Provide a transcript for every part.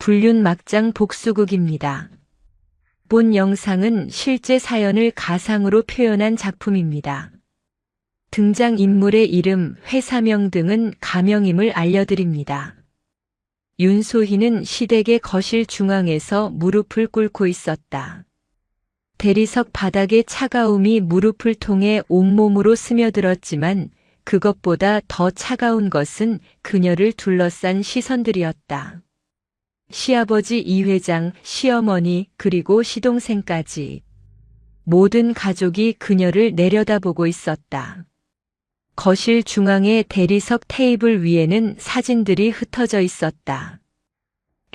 불륜 막장 복수극입니다. 본 영상은 실제 사연을 가상으로 표현한 작품입니다. 등장인물의 이름, 회사명 등은 가명임을 알려드립니다. 윤소희는 시댁의 거실 중앙에서 무릎을 꿇고 있었다. 대리석 바닥의 차가움이 무릎을 통해 온몸으로 스며들었지만 그것보다 더 차가운 것은 그녀를 둘러싼 시선들이었다. 시아버지 이 회장, 시어머니, 그리고 시동생까지 모든 가족이 그녀를 내려다보고 있었다. 거실 중앙의 대리석 테이블 위에는 사진들이 흩어져 있었다.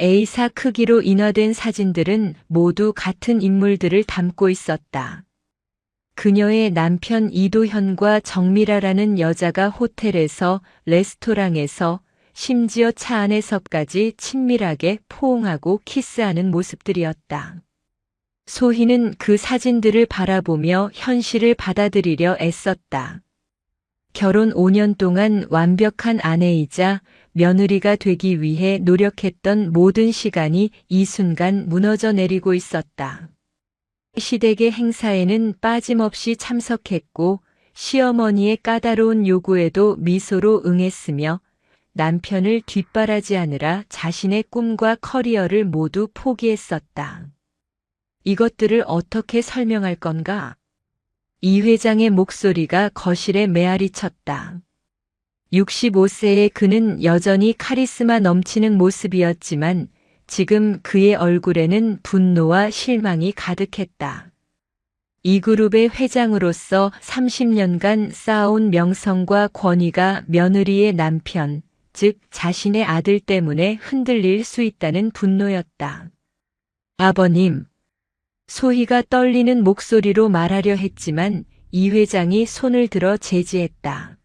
A사 크기로 인화된 사진들은 모두 같은 인물들을 담고 있었다. 그녀의 남편 이도현과 정미라라는 여자가 호텔에서, 레스토랑에서, 심지어 차 안에서까지 친밀하게 포옹하고 키스하는 모습들이었다. 소희는 그 사진들을 바라보며 현실을 받아들이려 애썼다. 결혼 5년 동안 완벽한 아내이자 며느리가 되기 위해 노력했던 모든 시간이 이 순간 무너져 내리고 있었다. 시댁의 행사에는 빠짐없이 참석했고 시어머니의 까다로운 요구에도 미소로 응했으며 남편을 뒷바라지하느라 자신의 꿈과 커리어를 모두 포기했었다. 이것들을 어떻게 설명할 건가? 이 회장의 목소리가 거실에 메아리 쳤다. 65세의 그는 여전히 카리스마 넘치는 모습이었지만 지금 그의 얼굴에는 분노와 실망이 가득했다. 이 그룹의 회장으로서 30년간 쌓아온 명성과 권위가 며느리의 남편, 즉 자신의 아들 때문에 흔들릴 수 있다는 분노였다. 아버님, 소희가 떨리는 목소리로 말하려 했지만 이 회장이 손을 들어 제지했다.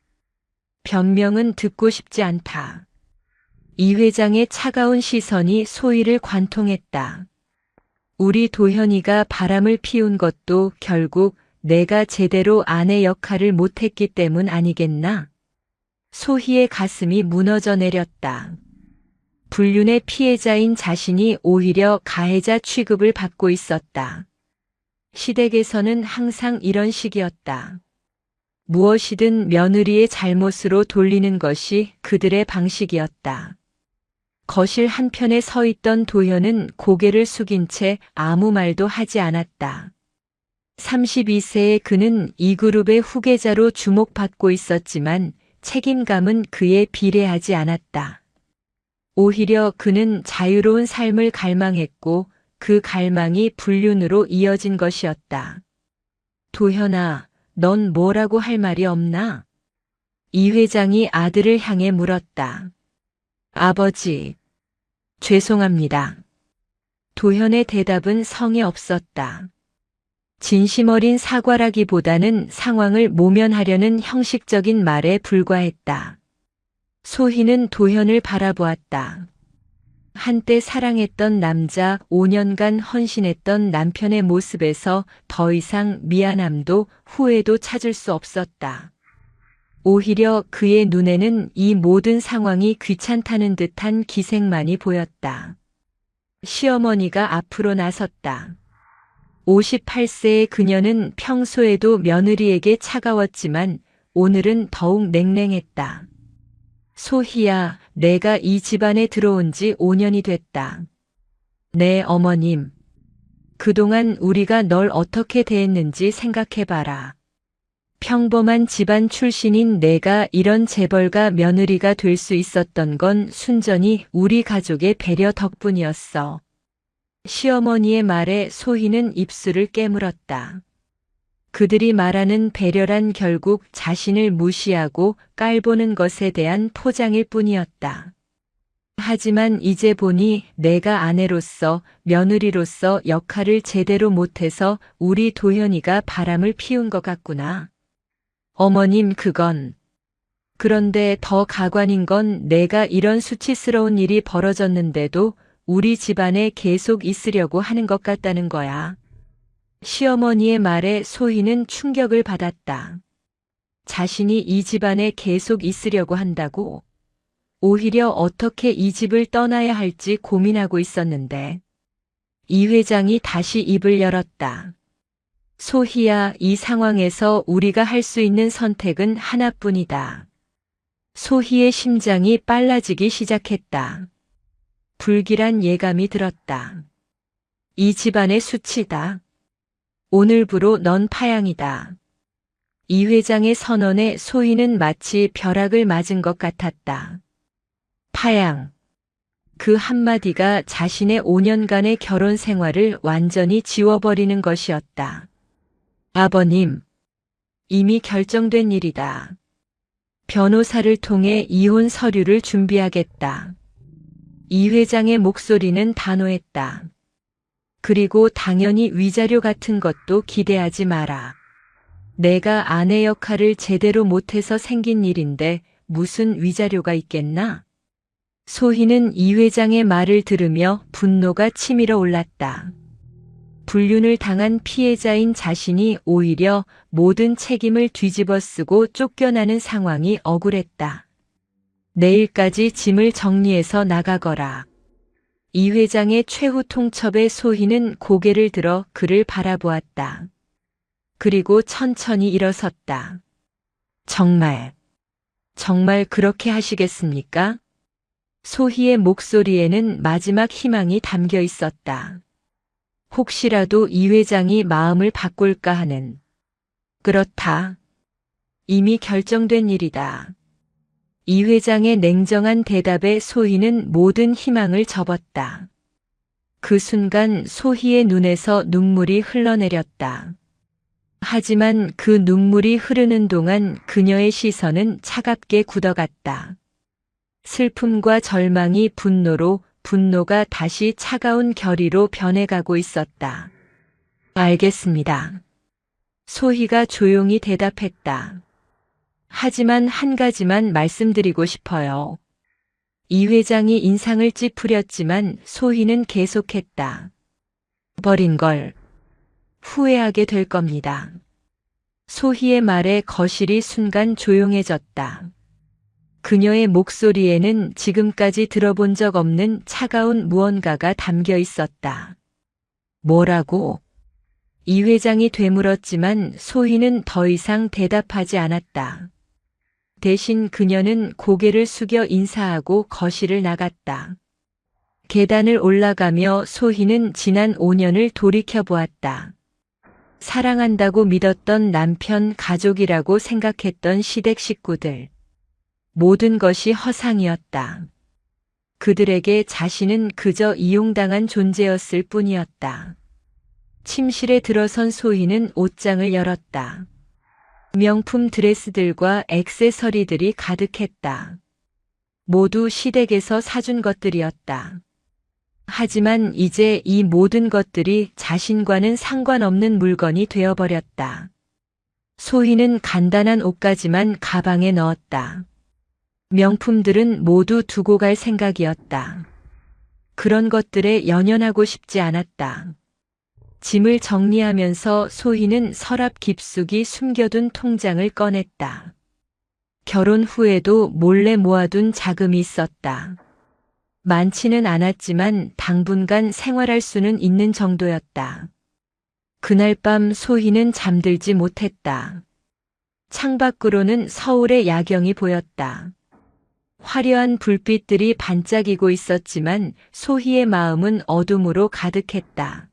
변명은 듣고 싶지 않다. 이 회장의 차가운 시선이 소희를 관통했다. 우리 도현이가 바람을 피운 것도 결국 내가 제대로 아내 역할을 못했기 때문 아니겠나? 소희의 가슴이 무너져 내렸다. 불륜의 피해자인 자신이 오히려 가해자 취급을 받고 있었다. 시댁에서는 항상 이런 식이었다. 무엇이든 며느리의 잘못으로 돌리는 것이 그들의 방식이었다. 거실 한편에 서 있던 도현은 고개를 숙인 채 아무 말도 하지 않았다. 32세의 그는 이 그룹의 후계자로 주목받고 있었지만 책임감은 그에 비례하지 않았다. 오히려 그는 자유로운 삶을 갈망했고 그 갈망이 불륜으로 이어진 것이었다. 도현아, 넌 뭐라고 할 말이 없나? 이 회장이 아들을 향해 물었다. 아버지, 죄송합니다. 도현의 대답은 성에 없었다. 진심 어린 사과라기보다는 상황을 모면하려는 형식적인 말에 불과했다. 소희는 도현을 바라보았다. 한때 사랑했던 남자, 5년간 헌신했던 남편의 모습에서 더 이상 미안함도 후회도 찾을 수 없었다. 오히려 그의 눈에는 이 모든 상황이 귀찮다는 듯한 기색만이 보였다. 시어머니가 앞으로 나섰다. 58세의 그녀는 평소에도 며느리에게 차가웠지만 오늘은 더욱 냉랭했다. 소희야, 내가 이 집안에 들어온 지 5년이 됐다. 네, 어머님. 그동안 우리가 널 어떻게 대했는지 생각해봐라. 평범한 집안 출신인 내가 이런 재벌가 며느리가 될 수 있었던 건 순전히 우리 가족의 배려 덕분이었어. 시어머니의 말에 소희는 입술을 깨물었다. 그들이 말하는 배려란 결국 자신을 무시하고 깔보는 것에 대한 포장일 뿐이었다. 하지만 이제 보니 내가 아내로서, 며느리로서 역할을 제대로 못해서 우리 도현이가 바람을 피운 것 같구나. 어머님, 그건. 그런데 더 가관인 건 내가 이런 수치스러운 일이 벌어졌는데도 우리 집안에 계속 있으려고 하는 것 같다는 거야. 시어머니의 말에 소희는 충격을 받았다. 자신이 이 집안에 계속 있으려고 한다고? 오히려 어떻게 이 집을 떠나야 할지 고민하고 있었는데 이 회장이 다시 입을 열었다. 소희야, 이 상황에서 우리가 할 수 있는 선택은 하나뿐이다. 소희의 심장이 빨라지기 시작했다. 불길한 예감이 들었다. 이 집안의 수치다. 오늘부로 넌 파양이다. 이 회장의 선언에 소희는 마치 벼락을 맞은 것 같았다. 파양. 그 한마디가 자신의 5년간의 결혼 생활을 완전히 지워버리는 것이었다. 아버님, 이미 결정된 일이다. 변호사를 통해 이혼 서류를 준비하겠다. 이 회장의 목소리는 단호했다. 그리고 당연히 위자료 같은 것도 기대하지 마라. 내가 아내 역할을 제대로 못해서 생긴 일인데 무슨 위자료가 있겠나? 소희는 이 회장의 말을 들으며 분노가 치밀어 올랐다. 불륜을 당한 피해자인 자신이 오히려 모든 책임을 뒤집어쓰고 쫓겨나는 상황이 억울했다. 내일까지 짐을 정리해서 나가거라. 이 회장의 최후 통첩에 소희는 고개를 들어 그를 바라보았다. 그리고 천천히 일어섰다. 정말 그렇게 하시겠습니까? 소희의 목소리에는 마지막 희망이 담겨 있었다. 혹시라도 이 회장이 마음을 바꿀까 하는. 그렇다. 이미 결정된 일이다. 이 회장의 냉정한 대답에 소희는 모든 희망을 접었다. 그 순간 소희의 눈에서 눈물이 흘러내렸다. 하지만 그 눈물이 흐르는 동안 그녀의 시선은 차갑게 굳어갔다. 슬픔과 절망이 분노로, 분노가 다시 차가운 결의로 변해가고 있었다. 알겠습니다. 소희가 조용히 대답했다. 하지만 한 가지만 말씀드리고 싶어요. 이 회장이 인상을 찌푸렸지만 소희는 계속했다. 버린 걸 후회하게 될 겁니다. 소희의 말에 거실이 순간 조용해졌다. 그녀의 목소리에는 지금까지 들어본 적 없는 차가운 무언가가 담겨 있었다. 뭐라고? 이 회장이 되물었지만 소희는 더 이상 대답하지 않았다. 대신 그녀는 고개를 숙여 인사하고 거실을 나갔다. 계단을 올라가며 소희는 지난 5년을 돌이켜보았다. 사랑한다고 믿었던 남편, 가족이라고 생각했던 시댁 식구들. 모든 것이 허상이었다. 그들에게 자신은 그저 이용당한 존재였을 뿐이었다. 침실에 들어선 소희는 옷장을 열었다. 명품 드레스들과 액세서리들이 가득했다. 모두 시댁에서 사준 것들이었다. 하지만 이제 이 모든 것들이 자신과는 상관없는 물건이 되어버렸다. 소희는 간단한 옷까지만 가방에 넣었다. 명품들은 모두 두고 갈 생각이었다. 그런 것들에 연연하고 싶지 않았다. 짐을 정리하면서 소희는 서랍 깊숙이 숨겨둔 통장을 꺼냈다. 결혼 후에도 몰래 모아둔 자금이 있었다. 많지는 않았지만 당분간 생활할 수는 있는 정도였다. 그날 밤 소희는 잠들지 못했다. 창밖으로는 서울의 야경이 보였다. 화려한 불빛들이 반짝이고 있었지만 소희의 마음은 어둠으로 가득했다.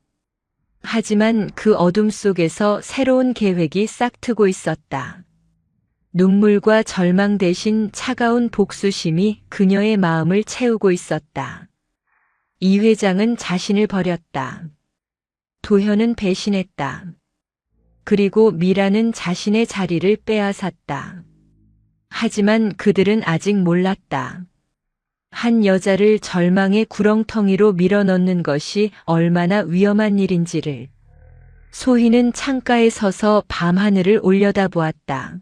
하지만 그 어둠 속에서 새로운 계획이 싹트고 있었다. 눈물과 절망 대신 차가운 복수심이 그녀의 마음을 채우고 있었다. 이 회장은 자신을 버렸다. 도현은 배신했다. 그리고 미라는 자신의 자리를 빼앗았다. 하지만 그들은 아직 몰랐다. 한 여자를 절망의 구렁텅이로 밀어넣는 것이 얼마나 위험한 일인지를. 소희는 창가에 서서 밤하늘을 올려다보았다.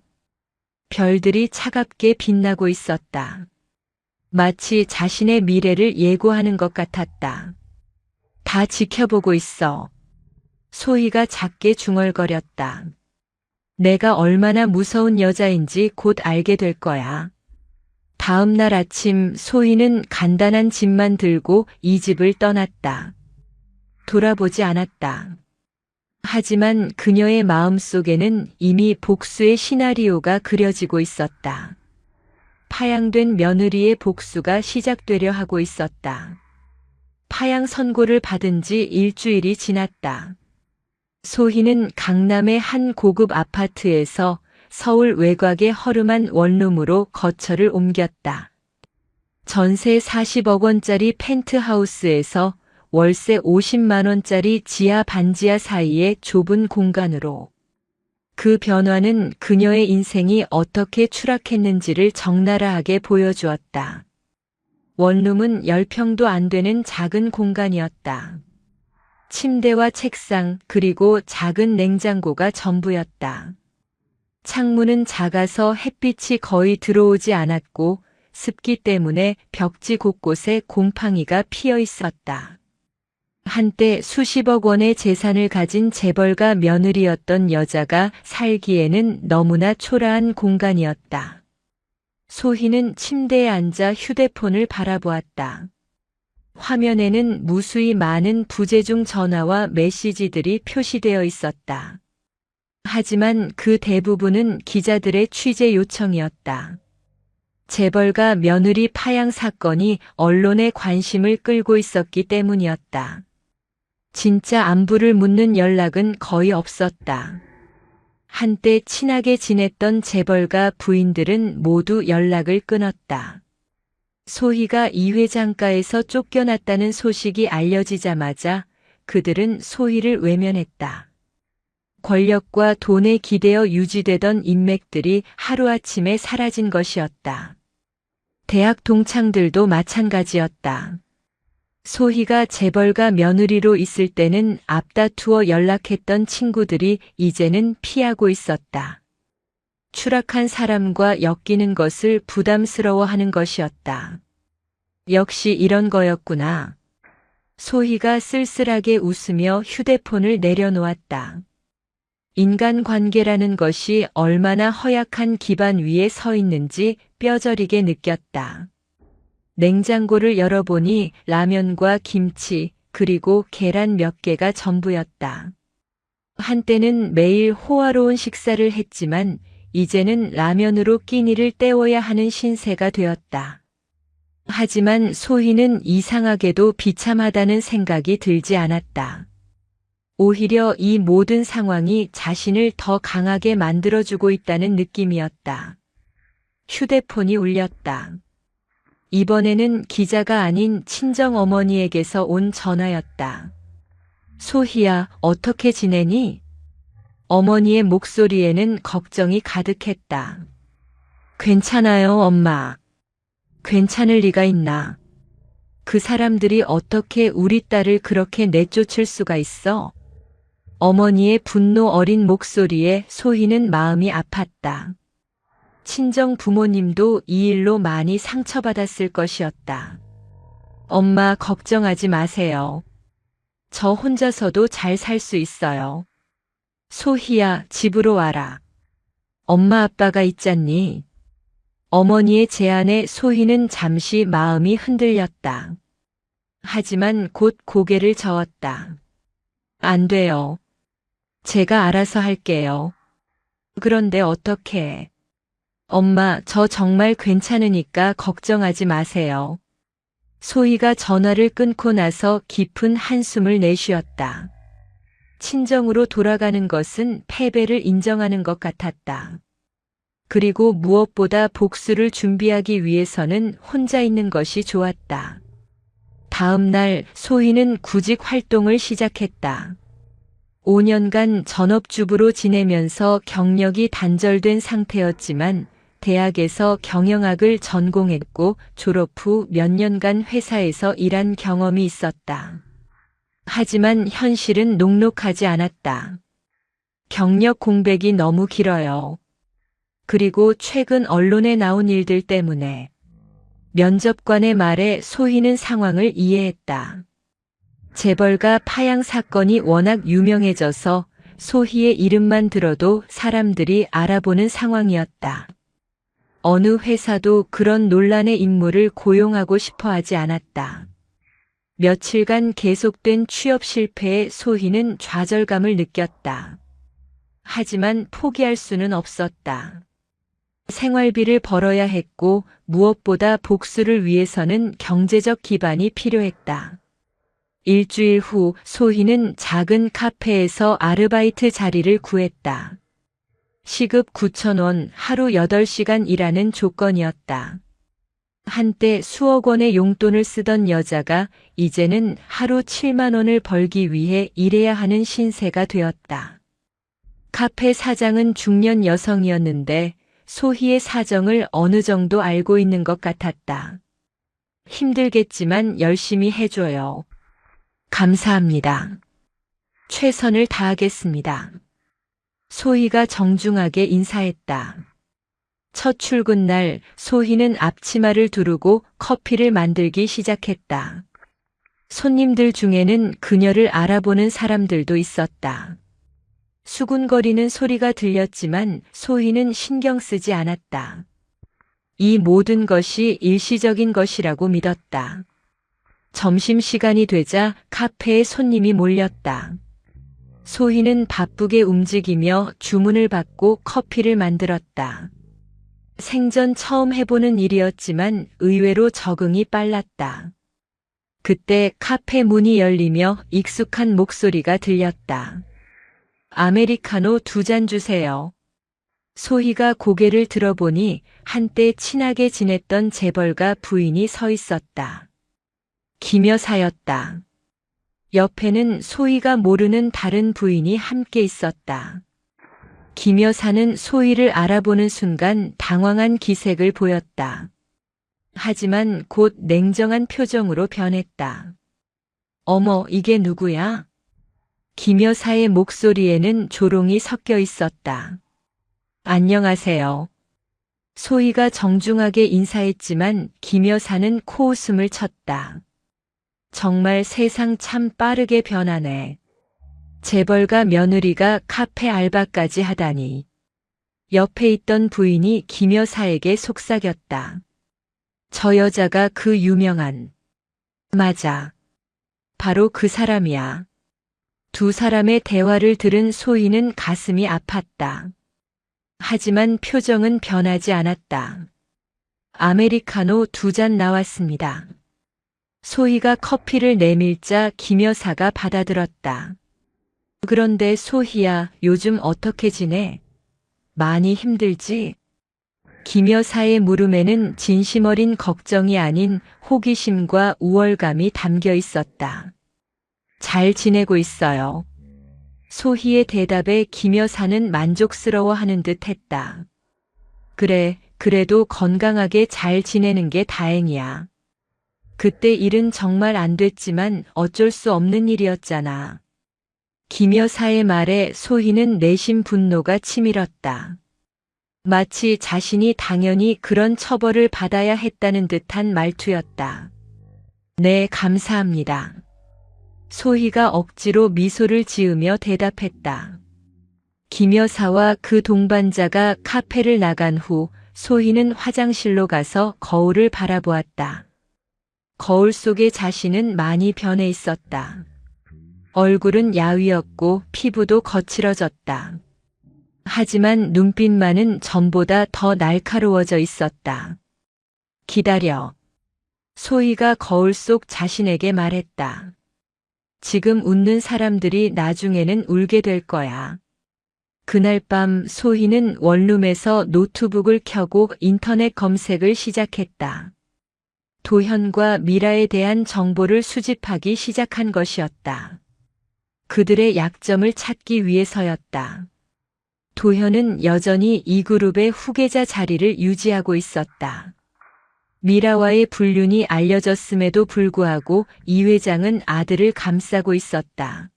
별들이 차갑게 빛나고 있었다. 마치 자신의 미래를 예고하는 것 같았다. 다 지켜보고 있어. 소희가 작게 중얼거렸다. 내가 얼마나 무서운 여자인지 곧 알게 될 거야. 다음 날 아침 소희는 간단한 짐만 들고 이 집을 떠났다. 돌아보지 않았다. 하지만 그녀의 마음속에는 이미 복수의 시나리오가 그려지고 있었다. 파양된 며느리의 복수가 시작되려 하고 있었다. 파양 선고를 받은 지 일주일이 지났다. 소희는 강남의 한 고급 아파트에서 서울 외곽의 허름한 원룸으로 거처를 옮겼다. 전세 40억 원짜리 펜트하우스에서 월세 50만 원짜리 지하 반지하 사이의 좁은 공간으로. 그 변화는 그녀의 인생이 어떻게 추락했는지를 적나라하게 보여주었다. 원룸은 10평도 안 되는 작은 공간이었다. 침대와 책상 그리고 작은 냉장고가 전부였다. 창문은 작아서 햇빛이 거의 들어오지 않았고 습기 때문에 벽지 곳곳에 곰팡이가 피어 있었다. 한때 수십억 원의 재산을 가진 재벌가 며느리였던 여자가 살기에는 너무나 초라한 공간이었다. 소희는 침대에 앉아 휴대폰을 바라보았다. 화면에는 무수히 많은 부재중 전화와 메시지들이 표시되어 있었다. 하지만 그 대부분은 기자들의 취재 요청이었다. 재벌가 며느리 파양 사건이 언론의 관심을 끌고 있었기 때문이었다. 진짜 안부를 묻는 연락은 거의 없었다. 한때 친하게 지냈던 재벌가 부인들은 모두 연락을 끊었다. 소희가 이 회장가에서 쫓겨났다는 소식이 알려지자마자 그들은 소희를 외면했다. 권력과 돈에 기대어 유지되던 인맥들이 하루아침에 사라진 것이었다. 대학 동창들도 마찬가지였다. 소희가 재벌가 며느리로 있을 때는 앞다투어 연락했던 친구들이 이제는 피하고 있었다. 추락한 사람과 엮이는 것을 부담스러워하는 것이었다. 역시 이런 거였구나. 소희가 쓸쓸하게 웃으며 휴대폰을 내려놓았다. 인간관계라는 것이 얼마나 허약한 기반 위에 서 있는지 뼈저리게 느꼈다. 냉장고를 열어보니 라면과 김치 그리고 계란 몇 개가 전부였다. 한때는 매일 호화로운 식사를 했지만 이제는 라면으로 끼니를 때워야 하는 신세가 되었다. 하지만 소희는 이상하게도 비참하다는 생각이 들지 않았다. 오히려 이 모든 상황이 자신을 더 강하게 만들어주고 있다는 느낌이었다. 휴대폰이 울렸다. 이번에는 기자가 아닌 친정 어머니에게서 온 전화였다. 소희야, 어떻게 지내니? 어머니의 목소리에는 걱정이 가득했다. 괜찮아요, 엄마. 괜찮을 리가 있나? 그 사람들이 어떻게 우리 딸을 그렇게 내쫓을 수가 있어? 어머니의 분노 어린 목소리에 소희는 마음이 아팠다. 친정 부모님도 이 일로 많이 상처받았을 것이었다. 엄마 걱정하지 마세요. 저 혼자서도 잘 살 수 있어요. 소희야, 집으로 와라. 엄마 아빠가 있잖니. 어머니의 제안에 소희는 잠시 마음이 흔들렸다. 하지만 곧 고개를 저었다. 안 돼요. 제가 알아서 할게요. 그런데 어떻게? 엄마, 저 정말 괜찮으니까 걱정하지 마세요. 소희가 전화를 끊고 나서 깊은 한숨을 내쉬었다. 친정으로 돌아가는 것은 패배를 인정하는 것 같았다. 그리고 무엇보다 복수를 준비하기 위해서는 혼자 있는 것이 좋았다. 다음 날 소희는 구직 활동을 시작했다. 5년간 전업주부로 지내면서 경력이 단절된 상태였지만 대학에서 경영학을 전공했고 졸업 후 몇 년간 회사에서 일한 경험이 있었다. 하지만 현실은 녹록하지 않았다. 경력 공백이 너무 길어요. 그리고 최근 언론에 나온 일들 때문에. 면접관의 말에 소희는 상황을 이해했다. 재벌가 파양 사건이 워낙 유명해져서 소희의 이름만 들어도 사람들이 알아보는 상황이었다. 어느 회사도 그런 논란의 인물을 고용하고 싶어 하지 않았다. 며칠간 계속된 취업 실패에 소희는 좌절감을 느꼈다. 하지만 포기할 수는 없었다. 생활비를 벌어야 했고 무엇보다 복수를 위해서는 경제적 기반이 필요했다. 일주일 후 소희는 작은 카페에서 아르바이트 자리를 구했다. 시급 9,000원, 하루 8시간 일하는 조건이었다. 한때 수억 원의 용돈을 쓰던 여자가 이제는 하루 7만 원을 벌기 위해 일해야 하는 신세가 되었다. 카페 사장은 중년 여성이었는데 소희의 사정을 어느 정도 알고 있는 것 같았다. 힘들겠지만 열심히 해줘요. 감사합니다. 최선을 다하겠습니다. 소희가 정중하게 인사했다. 첫 출근 날 소희는 앞치마를 두르고 커피를 만들기 시작했다. 손님들 중에는 그녀를 알아보는 사람들도 있었다. 수군거리는 소리가 들렸지만 소희는 신경 쓰지 않았다. 이 모든 것이 일시적인 것이라고 믿었다. 점심시간이 되자 카페에 손님이 몰렸다. 소희는 바쁘게 움직이며 주문을 받고 커피를 만들었다. 생전 처음 해보는 일이었지만 의외로 적응이 빨랐다. 그때 카페 문이 열리며 익숙한 목소리가 들렸다. 아메리카노 2잔 주세요. 소희가 고개를 들어보니 한때 친하게 지냈던 재벌가 부인이 서 있었다. 김 여사였다. 옆에는 소희가 모르는 다른 부인이 함께 있었다. 김 여사는 소희를 알아보는 순간 당황한 기색을 보였다. 하지만 곧 냉정한 표정으로 변했다. 어머, 이게 누구야? 김 여사의 목소리에는 조롱이 섞여 있었다. 안녕하세요. 소희가 정중하게 인사했지만 김 여사는 코웃음을 쳤다. 정말 세상 참 빠르게 변하네. 재벌가 며느리가 카페 알바까지 하다니. 옆에 있던 부인이 김 여사에게 속삭였다. 저 여자가 그 유명한. 맞아. 바로 그 사람이야. 두 사람의 대화를 들은 소희는 가슴이 아팠다. 하지만 표정은 변하지 않았다. 아메리카노 2잔 나왔습니다. 소희가 커피를 내밀자 김 여사가 받아들었다. 그런데 소희야, 요즘 어떻게 지내? 많이 힘들지? 김 여사의 물음에는 진심 어린 걱정이 아닌 호기심과 우월감이 담겨 있었다. 잘 지내고 있어요. 소희의 대답에 김 여사는 만족스러워하는 듯 했다. 그래, 그래도 건강하게 잘 지내는 게 다행이야. 그때 일은 정말 안 됐지만 어쩔 수 없는 일이었잖아. 김 여사의 말에 소희는 내심 분노가 치밀었다. 마치 자신이 당연히 그런 처벌을 받아야 했다는 듯한 말투였다. 네, 감사합니다. 소희가 억지로 미소를 지으며 대답했다. 김 여사와 그 동반자가 카페를 나간 후 소희는 화장실로 가서 거울을 바라보았다. 거울 속의 자신은 많이 변해 있었다. 얼굴은 야위었고 피부도 거칠어졌다. 하지만 눈빛만은 전보다 더 날카로워져 있었다. 기다려. 소희가 거울 속 자신에게 말했다. 지금 웃는 사람들이 나중에는 울게 될 거야. 그날 밤 소희는 원룸에서 노트북을 켜고 인터넷 검색을 시작했다. 도현과 미라에 대한 정보를 수집하기 시작한 것이었다. 그들의 약점을 찾기 위해서였다. 도현은 여전히 이 그룹의 후계자 자리를 유지하고 있었다. 미라와의 불륜이 알려졌음에도 불구하고 이 회장은 아들을 감싸고 있었다.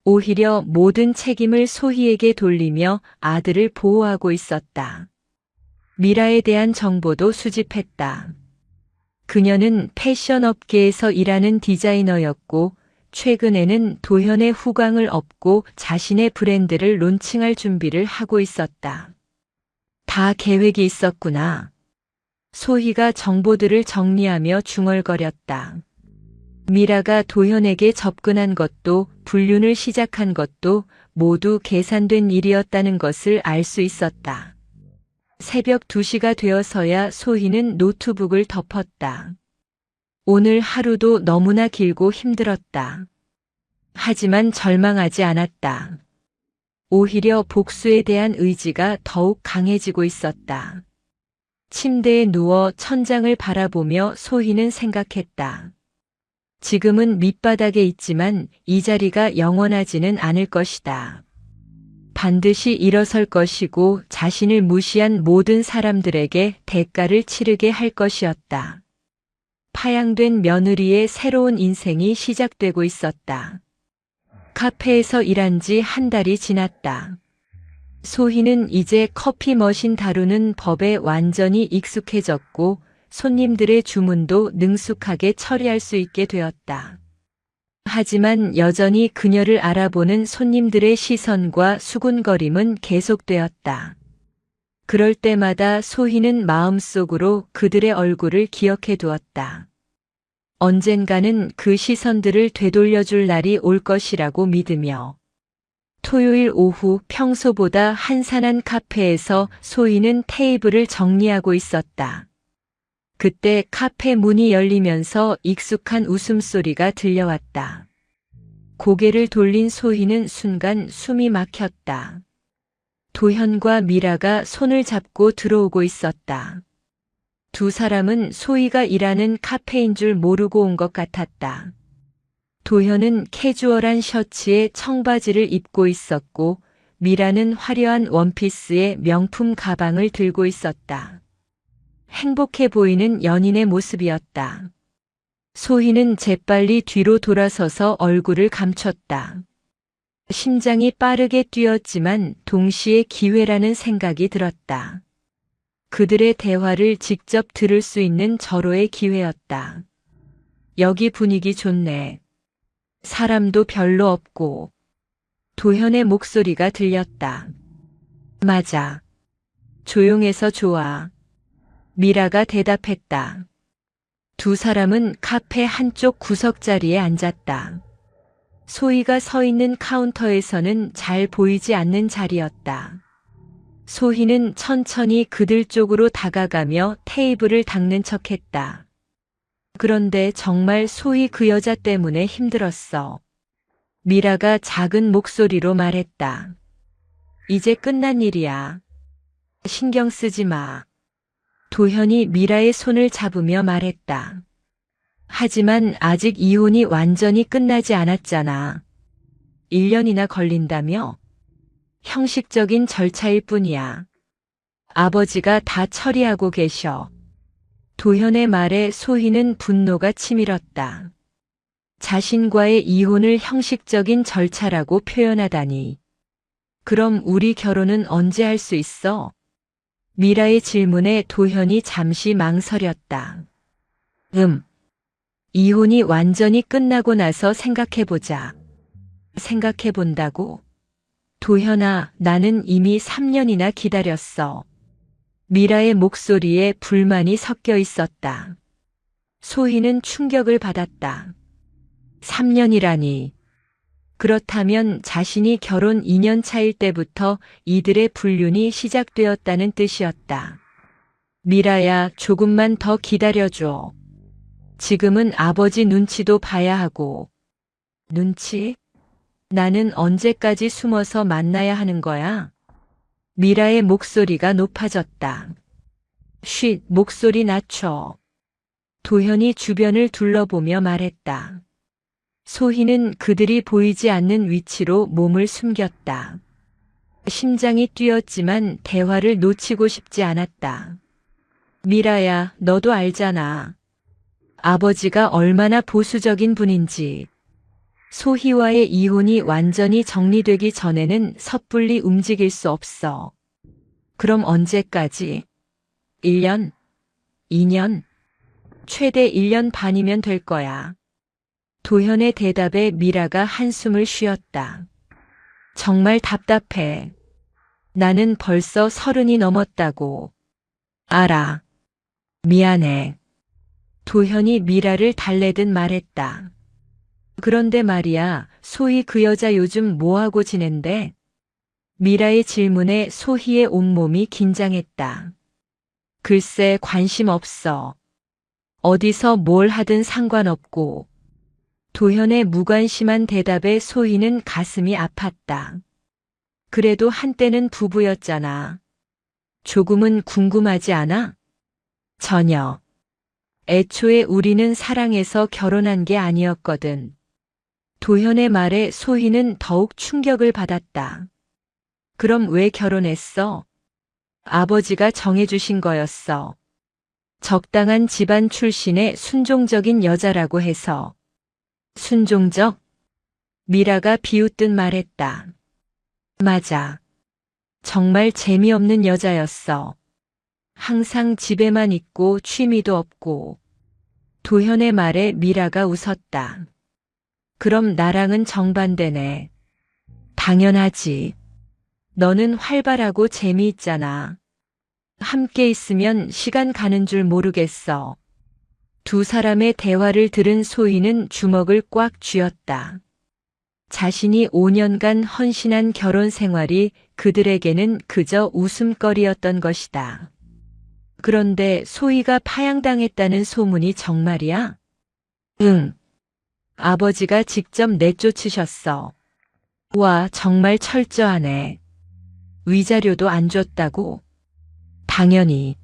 오히려 모든 책임을 소희에게 돌리며 아들을 보호하고 있었다. 미라에 대한 정보도 수집했다. 그녀는 패션 업계에서 일하는 디자이너였고 최근에는 도현의 후광을 업고 자신의 브랜드를 론칭할 준비를 하고 있었다. 다 계획이 있었구나. 소희가 정보들을 정리하며 중얼거렸다. 미라가 도현에게 접근한 것도 불륜을 시작한 것도 모두 계산된 일이었다는 것을 알 수 있었다. 새벽 2시가 되어서야 소희는 노트북을 덮었다. 오늘 하루도 너무나 길고 힘들었다. 하지만 절망하지 않았다. 오히려 복수에 대한 의지가 더욱 강해지고 있었다. 침대에 누워 천장을 바라보며 소희는 생각했다. 지금은 밑바닥에 있지만 이 자리가 영원하지는 않을 것이다. 반드시 일어설 것이고 자신을 무시한 모든 사람들에게 대가를 치르게 할 것이었다. 파양된 며느리의 새로운 인생이 시작되고 있었다. 카페에서 일한 지 한 달이 지났다. 소희는 이제 커피 머신 다루는 법에 완전히 익숙해졌고 손님들의 주문도 능숙하게 처리할 수 있게 되었다. 하지만 여전히 그녀를 알아보는 손님들의 시선과 수군거림은 계속되었다. 그럴 때마다 소희는 마음속으로 그들의 얼굴을 기억해 두었다. 언젠가는 그 시선들을 되돌려줄 날이 올 것이라고 믿으며. 토요일 오후 평소보다 한산한 카페에서 소희는 테이블을 정리하고 있었다. 그때 카페 문이 열리면서 익숙한 웃음소리가 들려왔다. 고개를 돌린 소희는 순간 숨이 막혔다. 도현과 미라가 손을 잡고 들어오고 있었다. 두 사람은 소희가 일하는 카페인 줄 모르고 온 것 같았다. 도현은 캐주얼한 셔츠에 청바지를 입고 있었고 미라는 화려한 원피스에 명품 가방을 들고 있었다. 행복해 보이는 연인의 모습이었다. 소희는 재빨리 뒤로 돌아서서 얼굴을 감췄다. 심장이 빠르게 뛰었지만 동시에 기회라는 생각이 들었다. 그들의 대화를 직접 들을 수 있는 절호의 기회였다. 여기 분위기 좋네. 사람도 별로 없고. 도현의 목소리가 들렸다. 맞아. 조용해서 좋아. 미라가 대답했다. 두 사람은 카페 한쪽 구석자리에 앉았다. 소희가 서 있는 카운터에서는 잘 보이지 않는 자리였다. 소희는 천천히 그들 쪽으로 다가가며 테이블을 닦는 척했다. 그런데 정말 소희 그 여자 때문에 힘들었어. 미라가 작은 목소리로 말했다. 이제 끝난 일이야. 신경 쓰지 마. 도현이 미라의 손을 잡으며 말했다. 하지만 아직 이혼이 완전히 끝나지 않았잖아. 1년이나 걸린다며? 형식적인 절차일 뿐이야. 아버지가 다 처리하고 계셔. 도현의 말에 소희는 분노가 치밀었다. 자신과의 이혼을 형식적인 절차라고 표현하다니. 그럼 우리 결혼은 언제 할 수 있어? 미라의 질문에 도현이 잠시 망설였다. 이혼이 완전히 끝나고 나서 생각해보자. 생각해본다고? 도현아, 나는 이미 3년이나 기다렸어. 미라의 목소리에 불만이 섞여 있었다. 소희는 충격을 받았다. 3년이라니. 그렇다면 자신이 결혼 2년 차일 때부터 이들의 불륜이 시작되었다는 뜻이었다. 미라야, 조금만 더 기다려줘. 지금은 아버지 눈치도 봐야 하고. 눈치? 나는 언제까지 숨어서 만나야 하는 거야? 미라의 목소리가 높아졌다. 쉿, 목소리 낮춰. 도현이 주변을 둘러보며 말했다. 소희는 그들이 보이지 않는 위치로 몸을 숨겼다. 심장이 뛰었지만 대화를 놓치고 싶지 않았다. 미라야, 너도 알잖아. 아버지가 얼마나 보수적인 분인지. 소희와의 이혼이 완전히 정리되기 전에는 섣불리 움직일 수 없어. 그럼 언제까지? 1년? 2년? 최대 1년 반이면 될 거야. 도현의 대답에 미라가 한숨을 쉬었다. 정말 답답해. 나는 벌써 30이 넘었다고. 알아. 미안해. 도현이 미라를 달래듯 말했다. 그런데 말이야, 소희 그 여자 요즘 뭐하고 지낸대? 미라의 질문에 소희의 온몸이 긴장했다. 글쎄 관심 없어. 어디서 뭘 하든 상관없고. 도현의 무관심한 대답에 소희는 가슴이 아팠다. 그래도 한때는 부부였잖아. 조금은 궁금하지 않아? 전혀. 애초에 우리는 사랑해서 결혼한 게 아니었거든. 도현의 말에 소희는 더욱 충격을 받았다. 그럼 왜 결혼했어? 아버지가 정해주신 거였어. 적당한 집안 출신의 순종적인 여자라고 해서. 순종적? 미라가 비웃듯 말했다. 맞아. 정말 재미없는 여자였어. 항상 집에만 있고 취미도 없고. 도현의 말에 미라가 웃었다. 그럼 나랑은 정반대네. 당연하지. 너는 활발하고 재미있잖아. 함께 있으면 시간 가는 줄 모르겠어. 두 사람의 대화를 들은 소희는 주먹을 꽉 쥐었다. 자신이 5년간 헌신한 결혼 생활이 그들에게는 그저 웃음거리였던 것이다. 그런데 소희가 파양당했다는 소문이 정말이야? 응. 아버지가 직접 내쫓으셨어. 와, 정말 철저하네. 위자료도 안 줬다고? 당연히.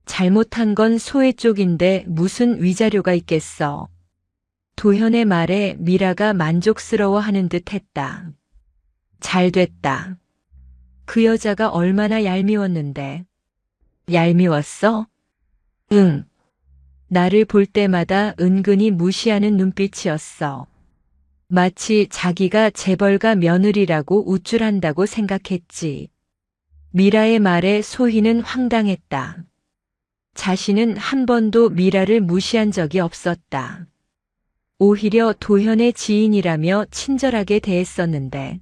잘못한 건 소혜 쪽인데 무슨 위자료가 있겠어. 도현의 말에 미라가 만족스러워하는 듯 했다. 잘 됐다. 그 여자가 얼마나 얄미웠는데. 얄미웠어? 응. 나를 볼 때마다 은근히 무시하는 눈빛이었어. 마치 자기가 재벌가 며느리라고 우쭐한다고 생각했지. 미라의 말에 소희는 황당했다. 자신은 한 번도 미라를 무시한 적이 없었다. 오히려 도현의 지인이라며 친절하게 대했었는데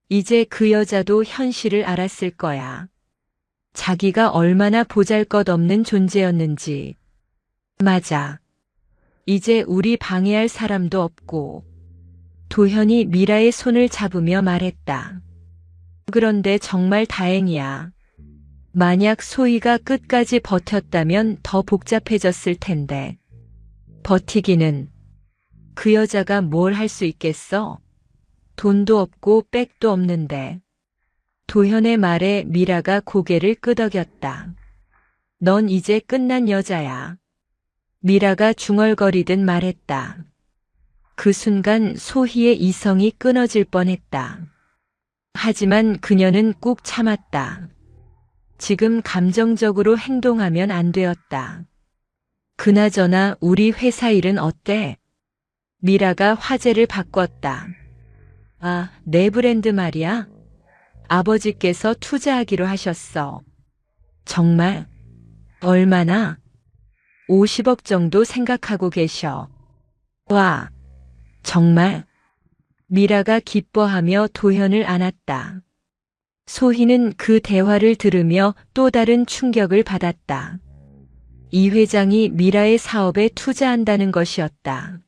이제 그 여자도 현실을 알았을 거야. 자기가 얼마나 보잘것없는 존재였는지. 맞아. 이제 우리 방해할 사람도 없고. 도현이 미라의 손을 잡으며 말했다. 그런데 정말 다행이야. 만약 소희가 끝까지 버텼다면 더 복잡해졌을 텐데. 버티기는. 그 여자가 뭘 할 수 있겠어? 돈도 없고 백도 없는데. 도현의 말에 미라가 고개를 끄덕였다. 넌 이제 끝난 여자야. 미라가 중얼거리듯 말했다. 그 순간 소희의 이성이 끊어질 뻔했다. 하지만 그녀는 꾹 참았다. 지금 감정적으로 행동하면 안 되었다. 그나저나 우리 회사 일은 어때? 미라가 화제를 바꿨다. 아, 내 브랜드 말이야? 아버지께서 투자하기로 하셨어. 정말? 얼마나? 50억 정도 생각하고 계셔. 와, 정말? 미라가 기뻐하며 도현을 안았다. 소희는 그 대화를 들으며 또 다른 충격을 받았다. 이 회장이 미라의 사업에 투자한다는 것이었다.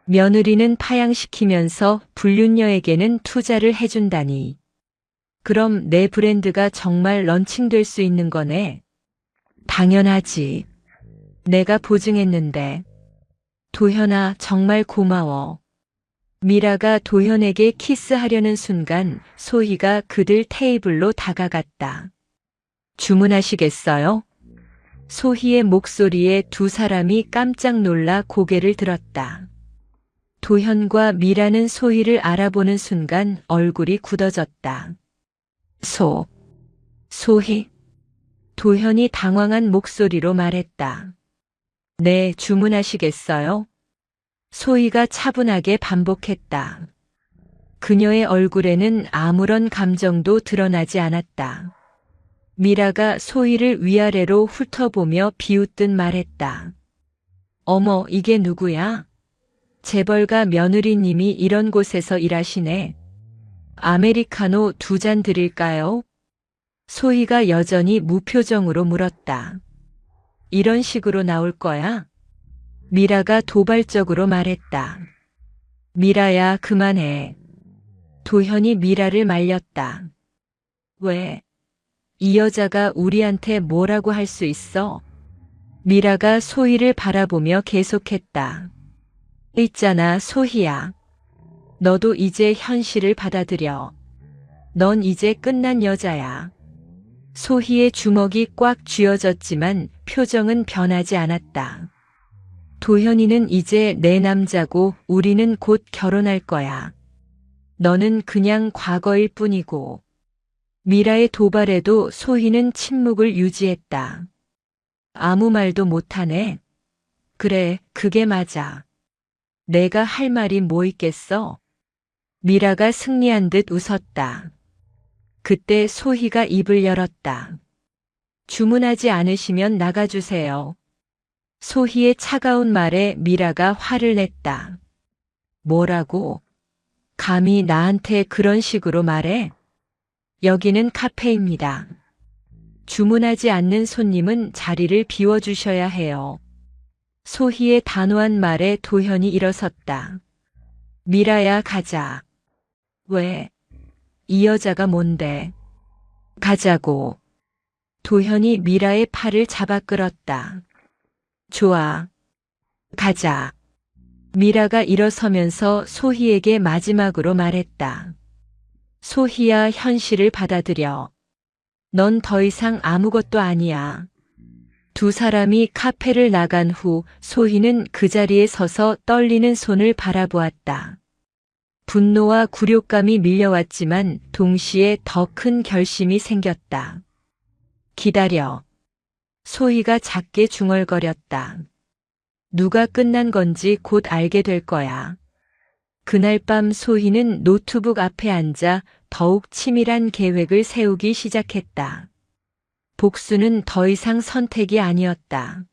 며느리는 파양시키면서 불륜녀에게는 투자를 해준다니. 그럼 내 브랜드가 정말 런칭될 수 있는 거네. 당연하지. 내가 보증했는데. 도현아, 정말 고마워. 미라가 도현에게 키스하려는 순간 소희가 그들 테이블로 다가갔다. 주문하시겠어요? 소희의 목소리에 두 사람이 깜짝 놀라 고개를 들었다. 도현과 미라는 소희를 알아보는 순간 얼굴이 굳어졌다. 소희? 도현이 당황한 목소리로 말했다. 네, 주문하시겠어요? 소희가 차분하게 반복했다. 그녀의 얼굴에는 아무런 감정도 드러나지 않았다. 미라가 소희를 위아래로 훑어보며 비웃듯 말했다. 어머, 이게 누구야? 재벌가 며느리님이 이런 곳에서 일하시네. 아메리카노 2잔 드릴까요? 소희가 여전히 무표정으로 물었다. 이런 식으로 나올 거야? 미라가 도발적으로 말했다. 미라야, 그만해. 도현이 미라를 말렸다. 왜? 이 여자가 우리한테 뭐라고 할 수 있어? 미라가 소희를 바라보며 계속했다. 있잖아, 소희야. 너도 이제 현실을 받아들여. 넌 이제 끝난 여자야. 소희의 주먹이 꽉 쥐어졌지만 표정은 변하지 않았다. 도현이는 이제 내 남자고 우리는 곧 결혼할 거야. 너는 그냥 과거일 뿐이고. 미라의 도발에도 소희는 침묵을 유지했다. 아무 말도 못하네. 그래, 그게 맞아. 내가 할 말이 뭐 있겠어? 미라가 승리한 듯 웃었다. 그때 소희가 입을 열었다. 주문하지 않으시면 나가주세요. 소희의 차가운 말에 미라가 화를 냈다. 뭐라고? 감히 나한테 그런 식으로 말해? 여기는 카페입니다. 주문하지 않는 손님은 자리를 비워주셔야 해요. 소희의 단호한 말에 도현이 일어섰다. 미라야, 가자. 왜? 이 여자가 뭔데? 가자고. 도현이 미라의 팔을 잡아 끌었다. 좋아. 가자. 미라가 일어서면서 소희에게 마지막으로 말했다. 소희야, 현실을 받아들여. 넌 더 이상 아무것도 아니야. 두 사람이 카페를 나간 후 소희는 그 자리에 서서 떨리는 손을 바라보았다. 분노와 굴욕감이 밀려왔지만 동시에 더 큰 결심이 생겼다. 기다려. 소희가 작게 중얼거렸다. 누가 끝난 건지 곧 알게 될 거야. 그날 밤 소희는 노트북 앞에 앉아 더욱 치밀한 계획을 세우기 시작했다. 복수는 더 이상 선택이 아니었다.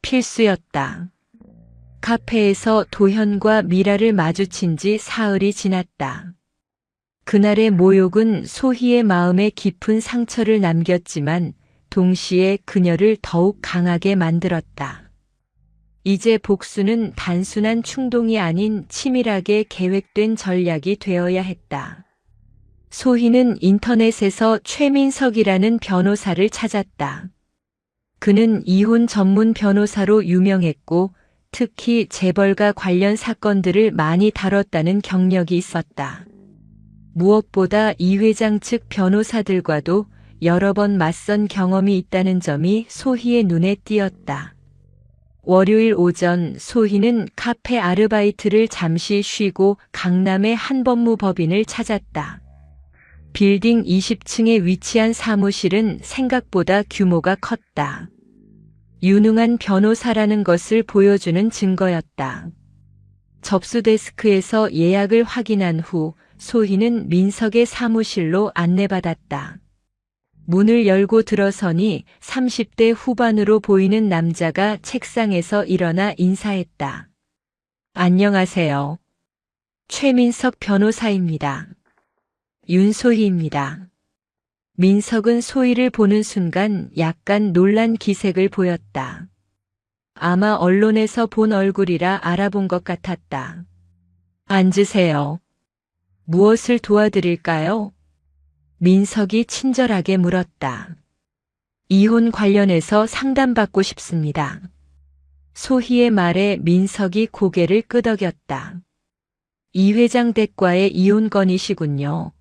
필수였다. 카페에서 도현과 미라를 마주친 지 사흘이 지났다. 그날의 모욕은 소희의 마음에 깊은 상처를 남겼지만 동시에 그녀를 더욱 강하게 만들었다. 이제 복수는 단순한 충동이 아닌 치밀하게 계획된 전략이 되어야 했다. 소희는 인터넷에서 최민석이라는 변호사를 찾았다. 그는 이혼 전문 변호사로 유명했고 특히 재벌가 관련 사건들을 많이 다뤘다는 경력이 있었다. 무엇보다 이 회장 측 변호사들과도 여러 번 맞선 경험이 있다는 점이 소희의 눈에 띄었다. 월요일 오전 소희는 카페 아르바이트를 잠시 쉬고 강남의 한 법무법인을 찾았다. 빌딩 20층에 위치한 사무실은 생각보다 규모가 컸다. 유능한 변호사라는 것을 보여주는 증거였다. 접수 데스크에서 예약을 확인한 후 소희는 민석의 사무실로 안내받았다. 문을 열고 들어서니 30대 후반으로 보이는 남자가 책상에서 일어나 인사했다. 안녕하세요. 최민석 변호사입니다. 윤소희입니다. 민석은 소희를 보는 순간 약간 놀란 기색을 보였다. 아마 언론에서 본 얼굴이라 알아본 것 같았다. 앉으세요. 무엇을 도와드릴까요? 민석이 친절하게 물었다. 이혼 관련해서 상담받고 싶습니다. 소희의 말에 민석이 고개를 끄덕였다. 이 회장 댁과의 이혼 건이시군요.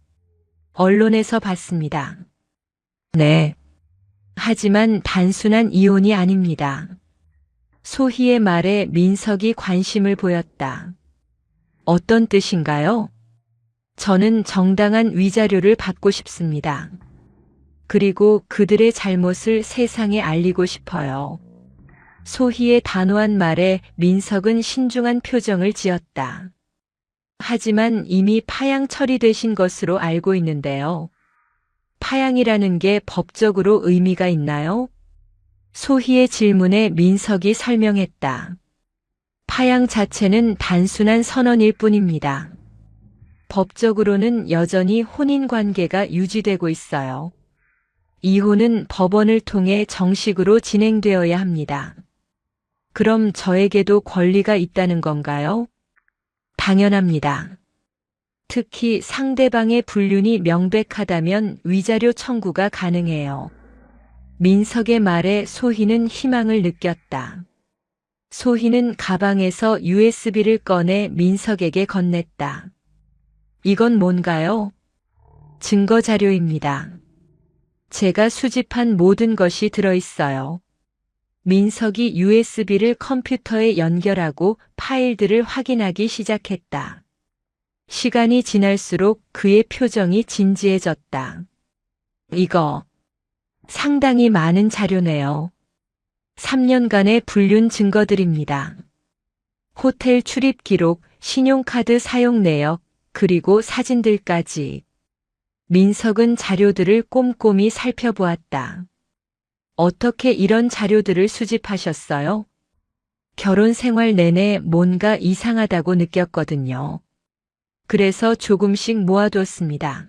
언론에서 봤습니다. 네. 하지만 단순한 이혼이 아닙니다. 소희의 말에 민석이 관심을 보였다. 어떤 뜻인가요? 저는 정당한 위자료를 받고 싶습니다. 그리고 그들의 잘못을 세상에 알리고 싶어요. 소희의 단호한 말에 민석은 신중한 표정을 지었다. 하지만 이미 파양 처리되신 것으로 알고 있는데요. 파양이라는 게 법적으로 의미가 있나요? 소희의 질문에 민석이 설명했다. 파양 자체는 단순한 선언일 뿐입니다. 법적으로는 여전히 혼인 관계가 유지되고 있어요. 이혼은 법원을 통해 정식으로 진행되어야 합니다. 그럼 저에게도 권리가 있다는 건가요? 당연합니다. 특히 상대방의 불륜이 명백하다면 위자료 청구가 가능해요. 민석의 말에 소희는 희망을 느꼈다. 소희는 가방에서 USB를 꺼내 민석에게 건넸다. 이건 뭔가요? 증거 자료입니다. 제가 수집한 모든 것이 들어있어요. 민석이 USB를 컴퓨터에 연결하고 파일들을 확인하기 시작했다. 시간이 지날수록 그의 표정이 진지해졌다. 이거 상당히 많은 자료네요. 3년간의 불륜 증거들입니다. 호텔 출입 기록, 신용카드 사용 내역, 그리고 사진들까지. 민석은 자료들을 꼼꼼히 살펴보았다. 어떻게 이런 자료들을 수집하셨어요? 결혼 생활 내내 뭔가 이상하다고 느꼈거든요. 그래서 조금씩 모아두었습니다.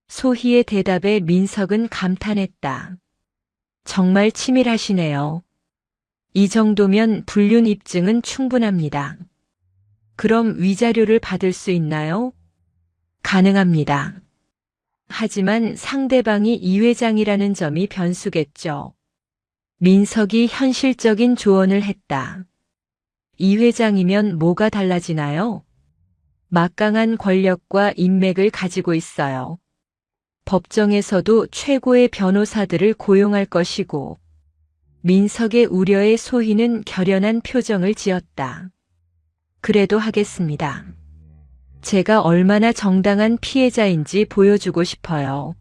소희의 대답에 민석은 감탄했다. 정말 치밀하시네요. 이 정도면 불륜 입증은 충분합니다. 그럼 위자료를 받을 수 있나요? 가능합니다. 하지만 상대방이 이 회장이라는 점이 변수겠죠. 민석이 현실적인 조언을 했다. 이 회장이면 뭐가 달라지나요? 막강한 권력과 인맥을 가지고 있어요. 법정에서도 최고의 변호사들을 고용할 것이고, 민석의 우려에 소희는 결연한 표정을 지었다. 그래도 하겠습니다. 제가 얼마나 정당한 피해자인지 보여주고 싶어요.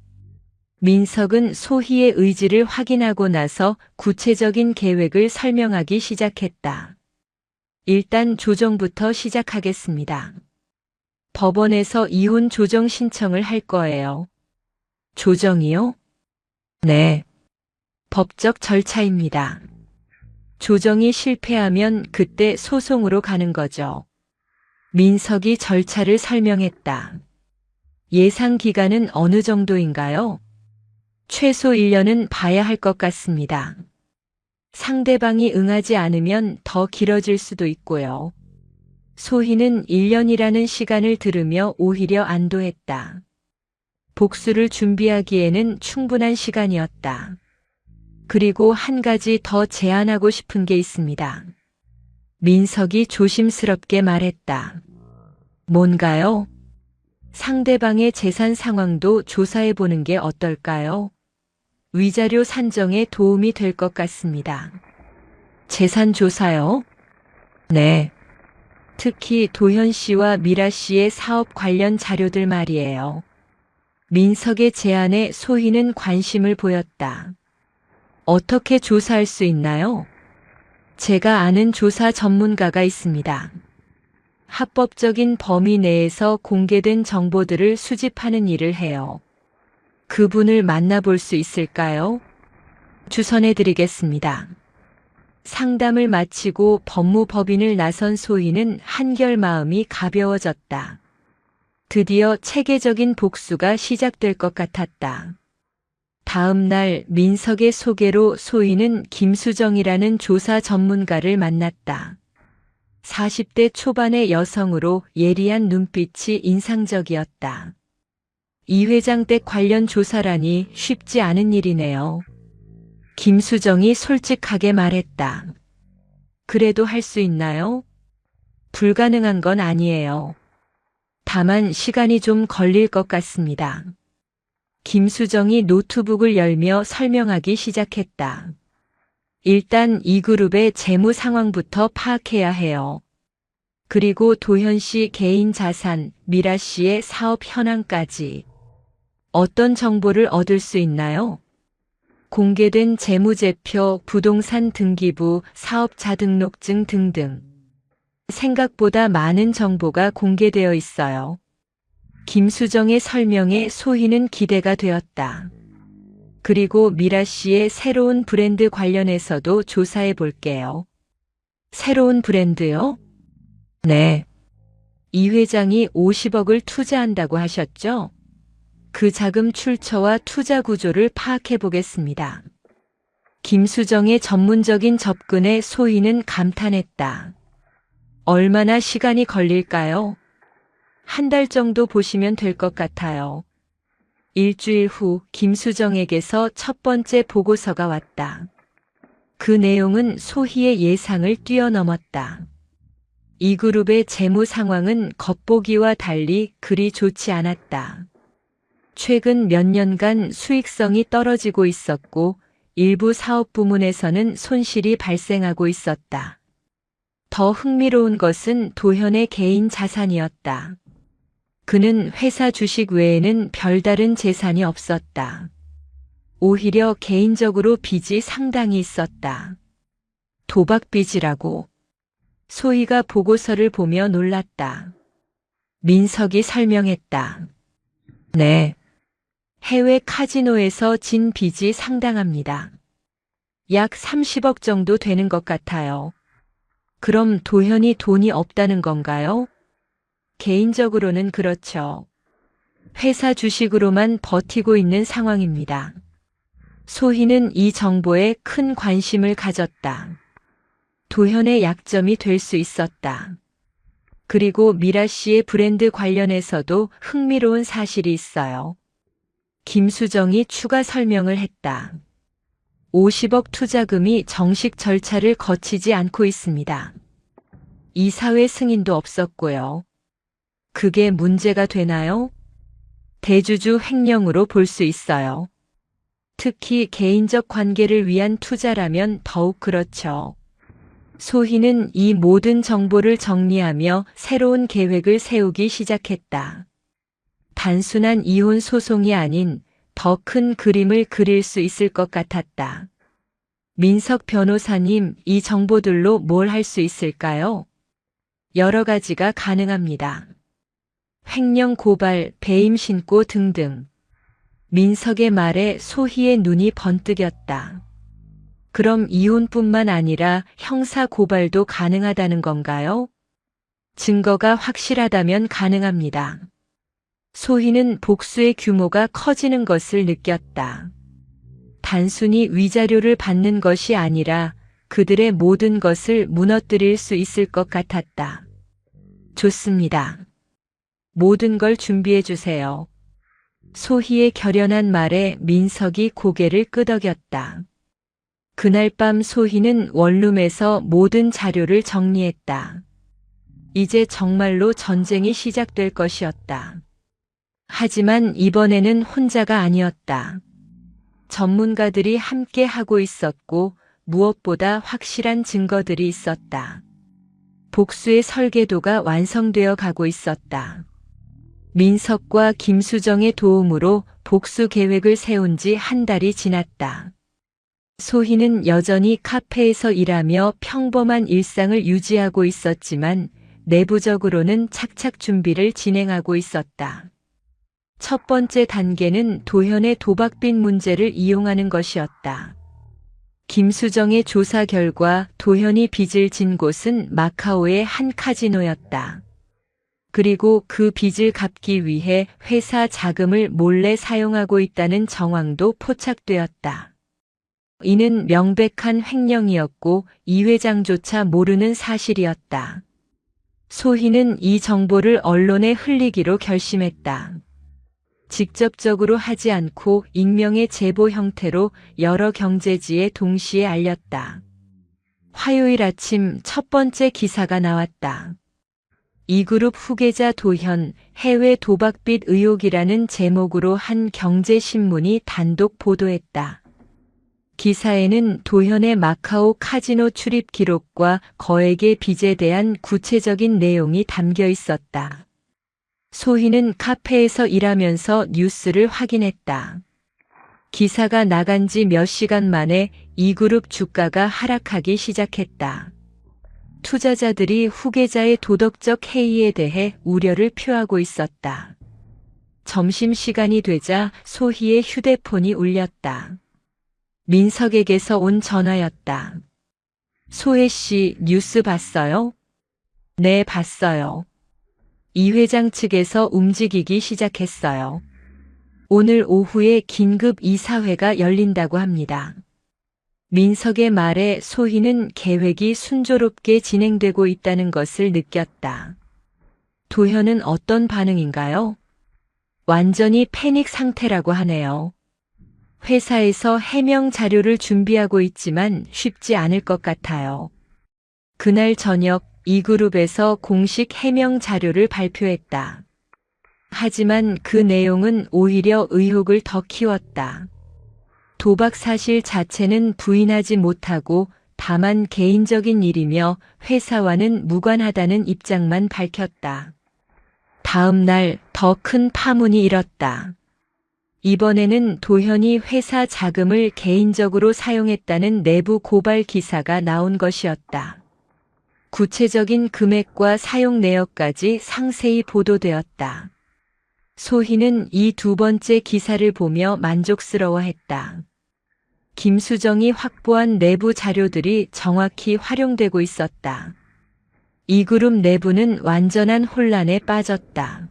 민석은 소희의 의지를 확인하고 나서 구체적인 계획을 설명하기 시작했다. 일단 조정부터 시작하겠습니다. 법원에서 이혼 조정 신청을 할 거예요. 조정이요? 네. 법적 절차입니다. 조정이 실패하면 그때 소송으로 가는 거죠. 민석이 절차를 설명했다. 예상 기간은 어느 정도인가요? 최소 1년은 봐야 할 것 같습니다. 상대방이 응하지 않으면 더 길어질 수도 있고요. 소희는 1년이라는 시간을 들으며 오히려 안도했다. 복수를 준비하기에는 충분한 시간이었다. 그리고 한 가지 더 제안하고 싶은 게 있습니다. 민석이 조심스럽게 말했다. 뭔가요? 상대방의 재산 상황도 조사해 보는 게 어떨까요? 위자료 산정에 도움이 될 것 같습니다. 재산 조사요? 네. 특히 도현 씨와 미라 씨의 사업 관련 자료들 말이에요. 민석의 제안에 소희는 관심을 보였다. 어떻게 조사할 수 있나요? 제가 아는 조사 전문가가 있습니다. 합법적인 범위 내에서 공개된 정보들을 수집하는 일을 해요. 그분을 만나볼 수 있을까요? 주선해 드리겠습니다. 상담을 마치고 법무법인을 나선 소희는 한결 마음이 가벼워졌다. 드디어 체계적인 복수가 시작될 것 같았다. 다음 날 민석의 소개로 소희는 김수정이라는 조사 전문가를 만났다. 40대 초반의 여성으로 예리한 눈빛이 인상적이었다. 이 회장 댁 관련 조사라니 쉽지 않은 일이네요. 김수정이 솔직하게 말했다. 그래도 할 수 있나요? 불가능한 건 아니에요. 다만 시간이 좀 걸릴 것 같습니다. 김수정이 노트북을 열며 설명하기 시작했다. 일단 이 그룹의 재무 상황부터 파악해야 해요. 그리고 도현 씨 개인 자산, 미라 씨의 사업 현황까지. 어떤 정보를 얻을 수 있나요? 공개된 재무제표, 부동산 등기부, 사업자 등록증 등등. 생각보다 많은 정보가 공개되어 있어요. 김수정의 설명에 소희는 기대가 되었다. 그리고 미라 씨의 새로운 브랜드 관련해서도 조사해 볼게요. 새로운 브랜드요? 네. 이 회장이 50억을 투자한다고 하셨죠? 그 자금 출처와 투자 구조를 파악해 보겠습니다. 김수정의 전문적인 접근에 소희는 감탄했다. 얼마나 시간이 걸릴까요? 한 달 정도 보시면 될 것 같아요. 일주일 후 김수정에게서 첫 번째 보고서가 왔다. 그 내용은 소희의 예상을 뛰어넘었다. 이 그룹의 재무 상황은 겉보기와 달리 그리 좋지 않았다. 최근 몇 년간 수익성이 떨어지고 있었고 일부 사업 부문에서는 손실이 발생하고 있었다. 더 흥미로운 것은 도현의 개인 자산이었다. 그는 회사 주식 외에는 별다른 재산이 없었다. 오히려 개인적으로 빚이 상당히 있었다. 도박빚이라고. 소희가 보고서를 보며 놀랐다. 민석이 설명했다. 네. 해외 카지노에서 진 빚이 상당합니다. 약 30억 정도 되는 것 같아요. 그럼 도현이 돈이 없다는 건가요? 개인적으로는 그렇죠. 회사 주식으로만 버티고 있는 상황입니다. 소희는 이 정보에 큰 관심을 가졌다. 도현의 약점이 될 수 있었다. 그리고 미라 씨의 브랜드 관련해서도 흥미로운 사실이 있어요. 김수정이 추가 설명을 했다. 50억 투자금이 정식 절차를 거치지 않고 있습니다. 이사회 승인도 없었고요. 그게 문제가 되나요? 대주주 횡령으로 볼 수 있어요. 특히 개인적 관계를 위한 투자라면 더욱 그렇죠. 소희는 이 모든 정보를 정리하며 새로운 계획을 세우기 시작했다. 단순한 이혼 소송이 아닌 더 큰 그림을 그릴 수 있을 것 같았다. 민석 변호사님, 이 정보들로 뭘 할 수 있을까요? 여러 가지가 가능합니다. 횡령 고발, 배임 신고 등등. 민석의 말에 소희의 눈이 번뜩였다. 그럼 이혼뿐만 아니라 형사 고발도 가능하다는 건가요? 증거가 확실하다면 가능합니다. 소희는 복수의 규모가 커지는 것을 느꼈다. 단순히 위자료를 받는 것이 아니라 그들의 모든 것을 무너뜨릴 수 있을 것 같았다. 좋습니다. 모든 걸 준비해 주세요. 소희의 결연한 말에 민석이 고개를 끄덕였다. 그날 밤 소희는 원룸에서 모든 자료를 정리했다. 이제 정말로 전쟁이 시작될 것이었다. 하지만 이번에는 혼자가 아니었다. 전문가들이 함께 하고 있었고 무엇보다 확실한 증거들이 있었다. 복수의 설계도가 완성되어 가고 있었다. 민석과 김수정의 도움으로 복수 계획을 세운 지 한 달이 지났다. 소희는 여전히 카페에서 일하며 평범한 일상을 유지하고 있었지만 내부적으로는 착착 준비를 진행하고 있었다. 첫 번째 단계는 도현의 도박빚 문제를 이용하는 것이었다. 김수정의 조사 결과 도현이 빚을 진 곳은 마카오의 한 카지노였다. 그리고 그 빚을 갚기 위해 회사 자금을 몰래 사용하고 있다는 정황도 포착되었다. 이는 명백한 횡령이었고 이 회장조차 모르는 사실이었다. 소희는 이 정보를 언론에 흘리기로 결심했다. 직접적으로 하지 않고 익명의 제보 형태로 여러 경제지에 동시에 알렸다. 화요일 아침 첫 번째 기사가 나왔다. 이 그룹 후계자 도현, 해외 도박빚 의혹이라는 제목으로 한 경제신문이 단독 보도했다. 기사에는 도현의 마카오 카지노 출입 기록과 거액의 빚에 대한 구체적인 내용이 담겨 있었다. 소희는 카페에서 일하면서 뉴스를 확인했다. 기사가 나간 지 몇 시간 만에 이 그룹 주가가 하락하기 시작했다. 투자자들이 후계자의 도덕적 해이에 대해 우려를 표하고 있었다. 점심시간이 되자 소희의 휴대폰이 울렸다. 민석에게서 온 전화였다. 소혜 씨, 뉴스 봤어요? 네, 봤어요. 이 회장 측에서 움직이기 시작했어요. 오늘 오후에 긴급 이사회가 열린다고 합니다. 민석의 말에 소희는 계획이 순조롭게 진행되고 있다는 것을 느꼈다. 도현은 어떤 반응인가요? 완전히 패닉 상태라고 하네요. 회사에서 해명 자료를 준비하고 있지만 쉽지 않을 것 같아요. 그날 저녁 이그룹에서 공식 해명 자료를 발표했다. 하지만 그 내용은 오히려 의혹을 더 키웠다. 도박 사실 자체는 부인하지 못하고 다만 개인적인 일이며 회사와는 무관하다는 입장만 밝혔다. 다음 날 더 큰 파문이 일었다. 이번에는 도현이 회사 자금을 개인적으로 사용했다는 내부 고발 기사가 나온 것이었다. 구체적인 금액과 사용 내역까지 상세히 보도되었다. 소희는 이 두 번째 기사를 보며 만족스러워했다. 김수정이 확보한 내부 자료들이 정확히 활용되고 있었다. 이 그룹 내부는 완전한 혼란에 빠졌다.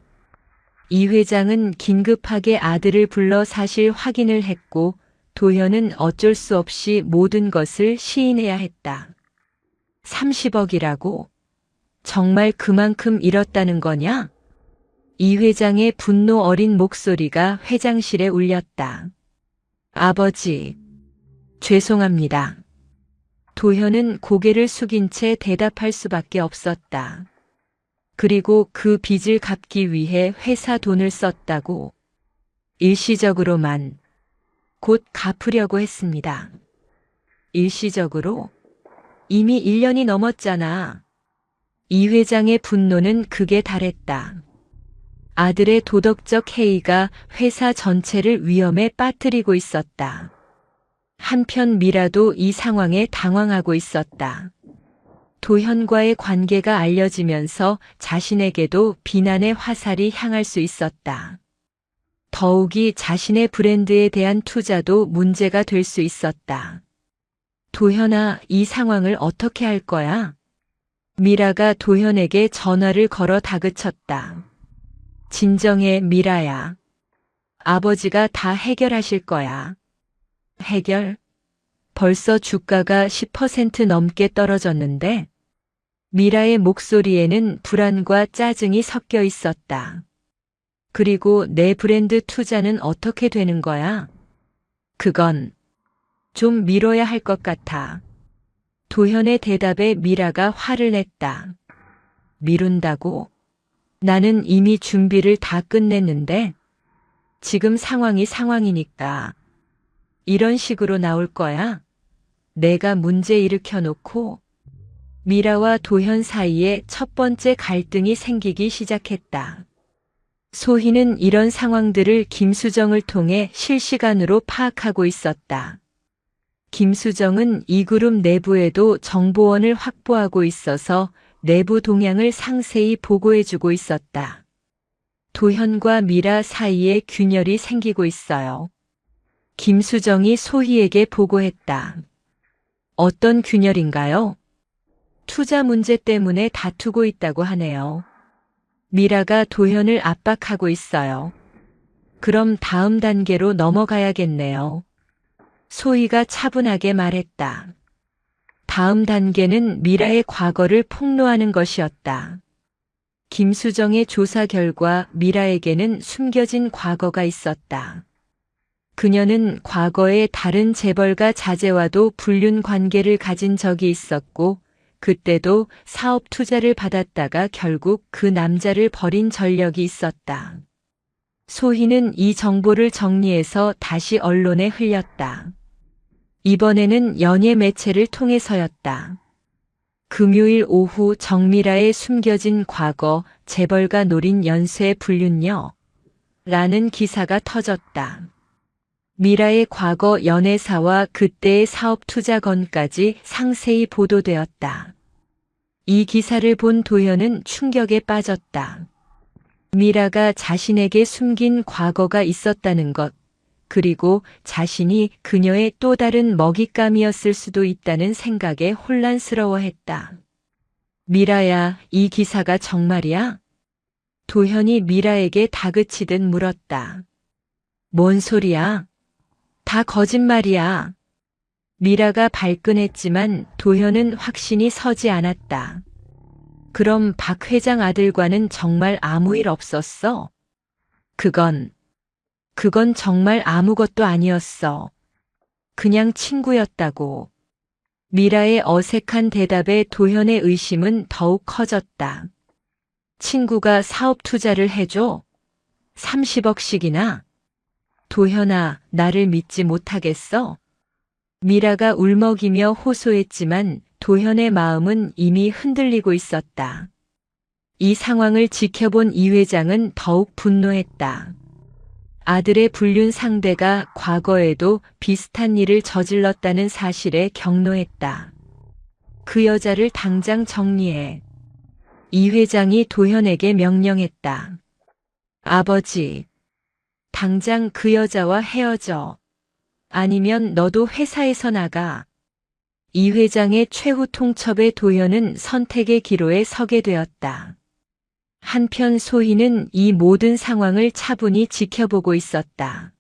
이 회장은 긴급하게 아들을 불러 사실 확인을 했고 도현은 어쩔 수 없이 모든 것을 시인해야 했다. 30억이라고? 정말 그만큼 잃었다는 거냐? 이 회장의 분노 어린 목소리가 회장실에 울렸다. 아버지, 죄송합니다. 도현은 고개를 숙인 채 대답할 수밖에 없었다. 그리고 그 빚을 갚기 위해 회사 돈을 썼다고. 일시적으로만. 곧 갚으려고 했습니다. 일시적으로? 이미 1년이 넘었잖아. 이 회장의 분노는 극에 달했다. 아들의 도덕적 해이가 회사 전체를 위험에 빠뜨리고 있었다. 한편 미라도 이 상황에 당황하고 있었다. 도현과의 관계가 알려지면서 자신에게도 비난의 화살이 향할 수 있었다. 더욱이 자신의 브랜드에 대한 투자도 문제가 될 수 있었다. 도현아, 이 상황을 어떻게 할 거야? 미라가 도현에게 전화를 걸어 다그쳤다. 진정해, 미라야. 아버지가 다 해결하실 거야. 해결? 벌써 주가가 10% 넘게 떨어졌는데? 미라의 목소리에는 불안과 짜증이 섞여 있었다. 그리고 내 브랜드 투자는 어떻게 되는 거야? 그건 좀 미뤄야 할 것 같아. 도현의 대답에 미라가 화를 냈다. 미룬다고? 나는 이미 준비를 다 끝냈는데? 지금 상황이니까. 이런 식으로 나올 거야? 내가 문제 일으켜 놓고? 미라와 도현 사이에 첫 번째 갈등이 생기기 시작했다. 소희는 이런 상황들을 김수정을 통해 실시간으로 파악하고 있었다. 김수정은 이 그룹 내부에도 정보원을 확보하고 있어서 내부 동향을 상세히 보고해주고 있었다. 도현과 미라 사이에 균열이 생기고 있어요. 김수정이 소희에게 보고했다. 어떤 균열인가요? 투자 문제 때문에 다투고 있다고 하네요. 미라가 도현을 압박하고 있어요. 그럼 다음 단계로 넘어가야겠네요. 소희가 차분하게 말했다. 다음 단계는 미라의 과거를 폭로하는 것이었다. 김수정의 조사 결과 미라에게는 숨겨진 과거가 있었다. 그녀는 과거에 다른 재벌가 자제와도 불륜 관계를 가진 적이 있었고 그때도 사업 투자를 받았다가 결국 그 남자를 버린 전력이 있었다. 소희는 이 정보를 정리해서 다시 언론에 흘렸다. 이번에는 연예 매체를 통해서였다. 금요일 오후 정미라의 숨겨진 과거, 재벌가 노린 연쇄 불륜녀 라는 기사가 터졌다. 미라의 과거 연애사와 그때의 사업 투자 건까지 상세히 보도되었다. 이 기사를 본 도현은 충격에 빠졌다. 미라가 자신에게 숨긴 과거가 있었다는 것, 그리고 자신이 그녀의 또 다른 먹잇감이었을 수도 있다는 생각에 혼란스러워했다. 미라야, 이 기사가 정말이야? 도현이 미라에게 다그치듯 물었다. 뭔 소리야? 다 거짓말이야. 미라가 발끈했지만 도현은 확신이 서지 않았다. 그럼 박 회장 아들과는 정말 아무 일 없었어? 그건 정말 아무것도 아니었어. 그냥 친구였다고. 미라의 어색한 대답에 도현의 의심은 더욱 커졌다. 친구가 사업 투자를 해줘? 30억씩이나? 도현아, 나를 믿지 못하겠어? 미라가 울먹이며 호소했지만 도현의 마음은 이미 흔들리고 있었다. 이 상황을 지켜본 이 회장은 더욱 분노했다. 아들의 불륜 상대가 과거에도 비슷한 일을 저질렀다는 사실에 경노했다. 그 여자를 당장 정리해. 이 회장이 도현에게 명령했다. 아버지, 당장 그 여자와 헤어져. 아니면 너도 회사에서 나가. 이 회장의 최후 통첩에 도현은 선택의 기로에 서게 되었다. 한편 소희는 이 모든 상황을 차분히 지켜보고 있었다.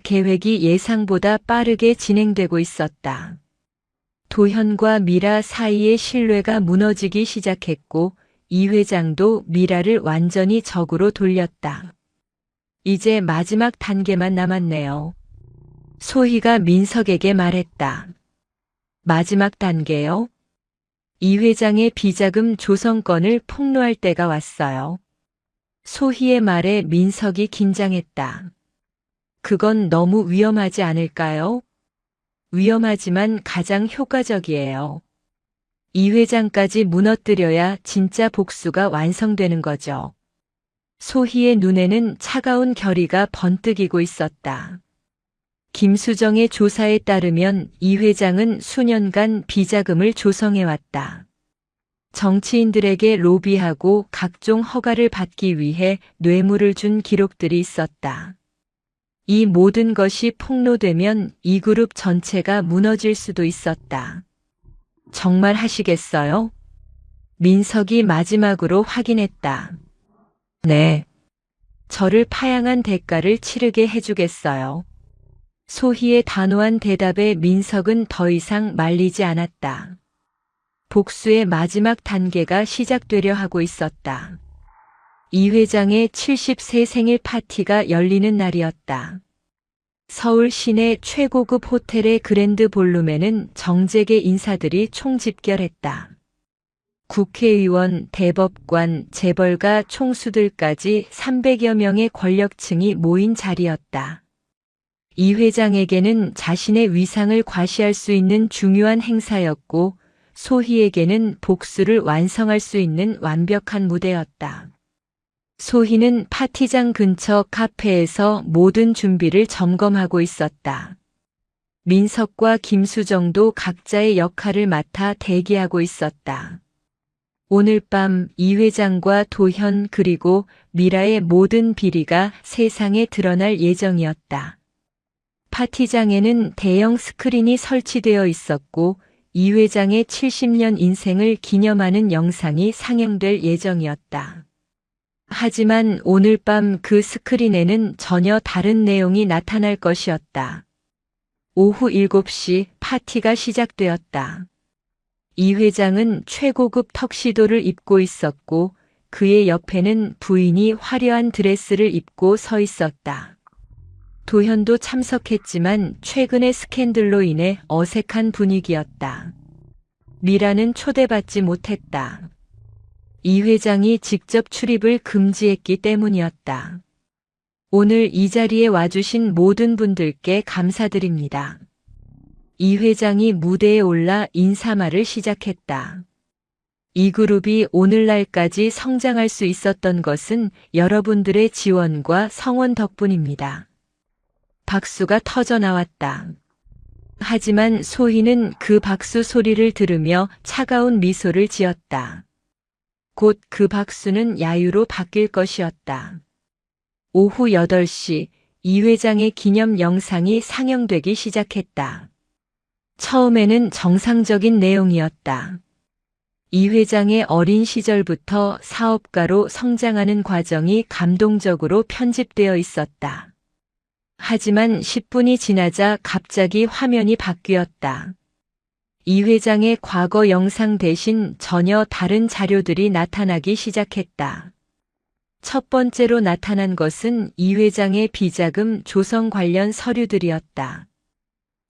계획이 예상보다 빠르게 진행되고 있었다. 도현과 미라 사이의 신뢰가 무너지기 시작했고 이 회장도 미라를 완전히 적으로 돌렸다. 이제 마지막 단계만 남았네요. 소희가 민석에게 말했다. 마지막 단계요? 이 회장의 비자금 조성건을 폭로할 때가 왔어요. 소희의 말에 민석이 긴장했다. 그건 너무 위험하지 않을까요? 위험하지만 가장 효과적이에요. 이 회장까지 무너뜨려야 진짜 복수가 완성되는 거죠. 소희의 눈에는 차가운 결의가 번뜩이고 있었다. 김수정의 조사에 따르면 이 회장은 수년간 비자금을 조성해왔다. 정치인들에게 로비하고 각종 허가를 받기 위해 뇌물을 준 기록들이 있었다. 이 모든 것이 폭로되면 이 그룹 전체가 무너질 수도 있었다. 정말 하시겠어요? 민석이 마지막으로 확인했다. 네. 저를 파양한 대가를 치르게 해주겠어요. 소희의 단호한 대답에 민석은 더 이상 말리지 않았다. 복수의 마지막 단계가 시작되려 하고 있었다. 이 회장의 70세 생일 파티가 열리는 날이었다. 서울 시내 최고급 호텔의 그랜드 볼룸에는 정재계 인사들이 총집결했다. 국회의원, 대법관, 재벌가, 총수들까지 300여 명의 권력층이 모인 자리였다. 이 회장에게는 자신의 위상을 과시할 수 있는 중요한 행사였고 소희에게는 복수를 완성할 수 있는 완벽한 무대였다. 소희는 파티장 근처 카페에서 모든 준비를 점검하고 있었다. 민석과 김수정도 각자의 역할을 맡아 대기하고 있었다. 오늘 밤 이 회장과 도현 그리고 미라의 모든 비리가 세상에 드러날 예정이었다. 파티장에는 대형 스크린이 설치되어 있었고 이 회장의 70년 인생을 기념하는 영상이 상영될 예정이었다. 하지만 오늘 밤 그 스크린에는 전혀 다른 내용이 나타날 것이었다. 오후 7시 파티가 시작되었다. 이 회장은 최고급 턱시도를 입고 있었고 그의 옆에는 부인이 화려한 드레스를 입고 서 있었다. 도현도 참석했지만 최근의 스캔들로 인해 어색한 분위기였다. 미라는 초대받지 못했다. 이 회장이 직접 출입을 금지했기 때문이었다. 오늘 이 자리에 와주신 모든 분들께 감사드립니다. 이 회장이 무대에 올라 인사말을 시작했다. 이 그룹이 오늘날까지 성장할 수 있었던 것은 여러분들의 지원과 성원 덕분입니다. 박수가 터져 나왔다. 하지만 소희는 그 박수 소리를 들으며 차가운 미소를 지었다. 곧 그 박수는 야유로 바뀔 것이었다. 오후 8시 이 회장의 기념 영상이 상영되기 시작했다. 처음에는 정상적인 내용이었다. 이 회장의 어린 시절부터 사업가로 성장하는 과정이 감동적으로 편집되어 있었다. 하지만 10분이 지나자 갑자기 화면이 바뀌었다. 이 회장의 과거 영상 대신 전혀 다른 자료들이 나타나기 시작했다. 첫 번째로 나타난 것은 이 회장의 비자금 조성 관련 서류들이었다.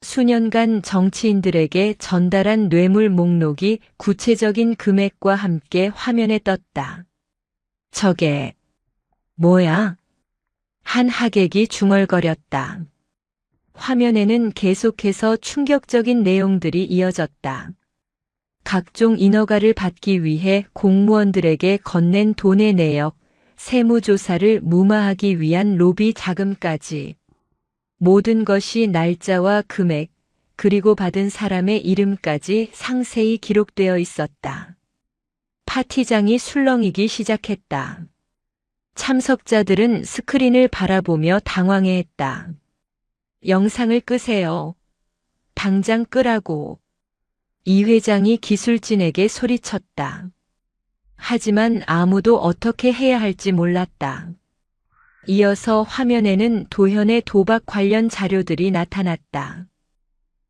수년간 정치인들에게 전달한 뇌물 목록이 구체적인 금액과 함께 화면에 떴다. 저게 뭐야? 한 하객이 중얼거렸다. 화면에는 계속해서 충격적인 내용들이 이어졌다. 각종 인허가를 받기 위해 공무원들에게 건넨 돈의 내역, 세무조사를 무마하기 위한 로비 자금까지. 모든 것이 날짜와 금액, 그리고 받은 사람의 이름까지 상세히 기록되어 있었다. 파티장이 술렁이기 시작했다. 참석자들은 스크린을 바라보며 당황해했다. 영상을 끄세요. 당장 끄라고. 이 회장이 기술진에게 소리쳤다. 하지만 아무도 어떻게 해야 할지 몰랐다. 이어서 화면에는 도현의 도박 관련 자료들이 나타났다.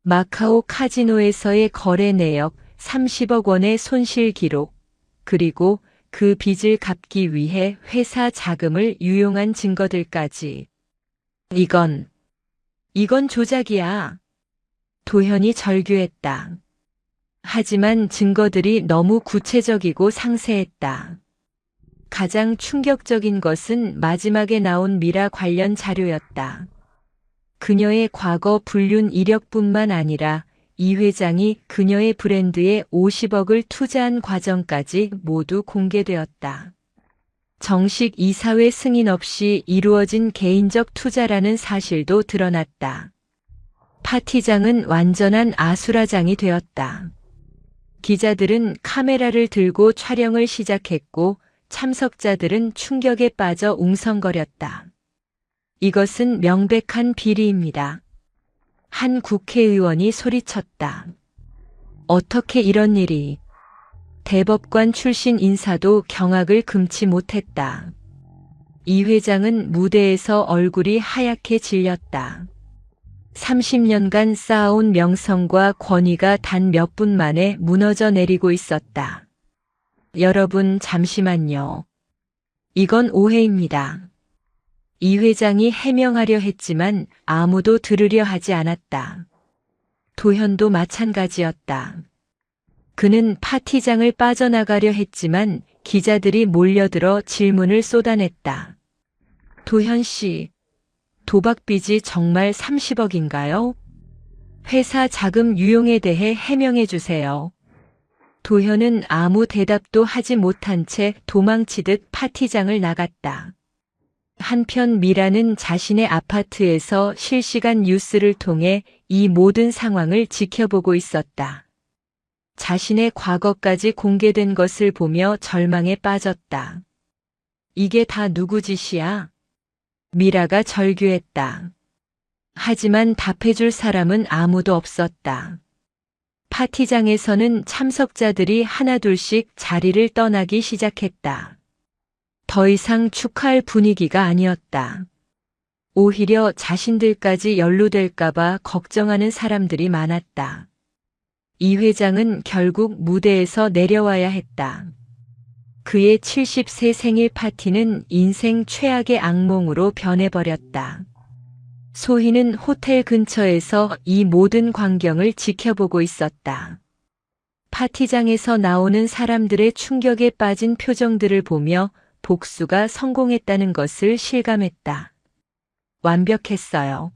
마카오 카지노에서의 거래 내역, 30억 원의 손실 기록, 그리고 그 빚을 갚기 위해 회사 자금을 유용한 증거들까지. 이건 조작이야. 도현이 절규했다. 하지만 증거들이 너무 구체적이고 상세했다. 가장 충격적인 것은 마지막에 나온 미라 관련 자료였다. 그녀의 과거 불륜 이력뿐만 아니라 이 회장이 그녀의 브랜드에 50억을 투자한 과정까지 모두 공개되었다. 정식 이사회 승인 없이 이루어진 개인적 투자라는 사실도 드러났다. 파티장은 완전한 아수라장이 되었다. 기자들은 카메라를 들고 촬영을 시작했고 참석자들은 충격에 빠져 웅성거렸다. 이것은 명백한 비리입니다. 한 국회의원이 소리쳤다. 어떻게 이런 일이? 대법관 출신 인사도 경악을 금치 못했다. 이 회장은 무대에서 얼굴이 하얗게 질렸다. 30년간 쌓아온 명성과 권위가 단 몇 분 만에 무너져 내리고 있었다. 여러분, 잠시만요. 이건 오해입니다. 이 회장이 해명하려 했지만 아무도 들으려 하지 않았다. 도현도 마찬가지였다. 그는 파티장을 빠져나가려 했지만 기자들이 몰려들어 질문을 쏟아냈다. 도현 씨, 도박빚이 정말 30억인가요? 회사 자금 유용에 대해 해명해 주세요. 도현은 아무 대답도 하지 못한 채 도망치듯 파티장을 나갔다. 한편 미라는 자신의 아파트에서 실시간 뉴스를 통해 이 모든 상황을 지켜보고 있었다. 자신의 과거까지 공개된 것을 보며 절망에 빠졌다. 이게 다 누구 짓이야? 미라가 절규했다. 하지만 답해줄 사람은 아무도 없었다. 파티장에서는 참석자들이 하나둘씩 자리를 떠나기 시작했다. 더 이상 축하할 분위기가 아니었다. 오히려 자신들까지 연루될까봐 걱정하는 사람들이 많았다. 이 회장은 결국 무대에서 내려와야 했다. 그의 70세 생일 파티는 인생 최악의 악몽으로 변해버렸다. 소희는 호텔 근처에서 이 모든 광경을 지켜보고 있었다. 파티장에서 나오는 사람들의 충격에 빠진 표정들을 보며 복수가 성공했다는 것을 실감했다. 완벽했어요.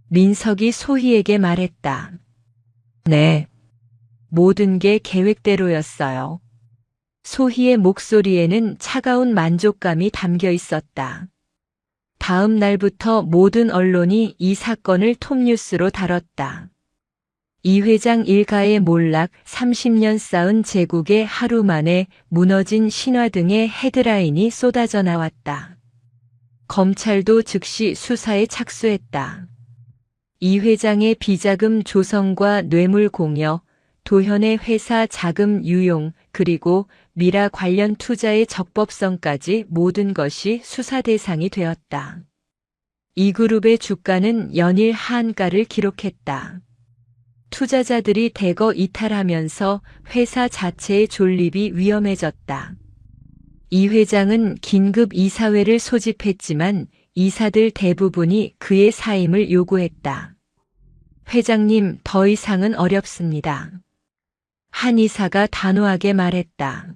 민석이 소희에게 말했다. 네. 모든 게 계획대로였어요. 소희의 목소리에는 차가운 만족감이 담겨 있었다. 다음 날부터 모든 언론이 이 사건을 톱뉴스로 다뤘다. 이 회장 일가의 몰락, 30년 쌓은 제국의 하루 만에 무너진 신화 등의 헤드라인이 쏟아져 나왔다. 검찰도 즉시 수사에 착수했다. 이 회장의 비자금 조성과 뇌물 공여, 도현의 회사 자금 유용, 그리고 미라 관련 투자의 적법성까지 모든 것이 수사 대상이 되었다. 이 그룹의 주가는 연일 하한가를 기록했다. 투자자들이 대거 이탈하면서 회사 자체의 존립이 위험해졌다. 이 회장은 긴급 이사회를 소집했지만 이사들 대부분이 그의 사임을 요구했다. 회장님, 더 이상은 어렵습니다. 한 이사가 단호하게 말했다.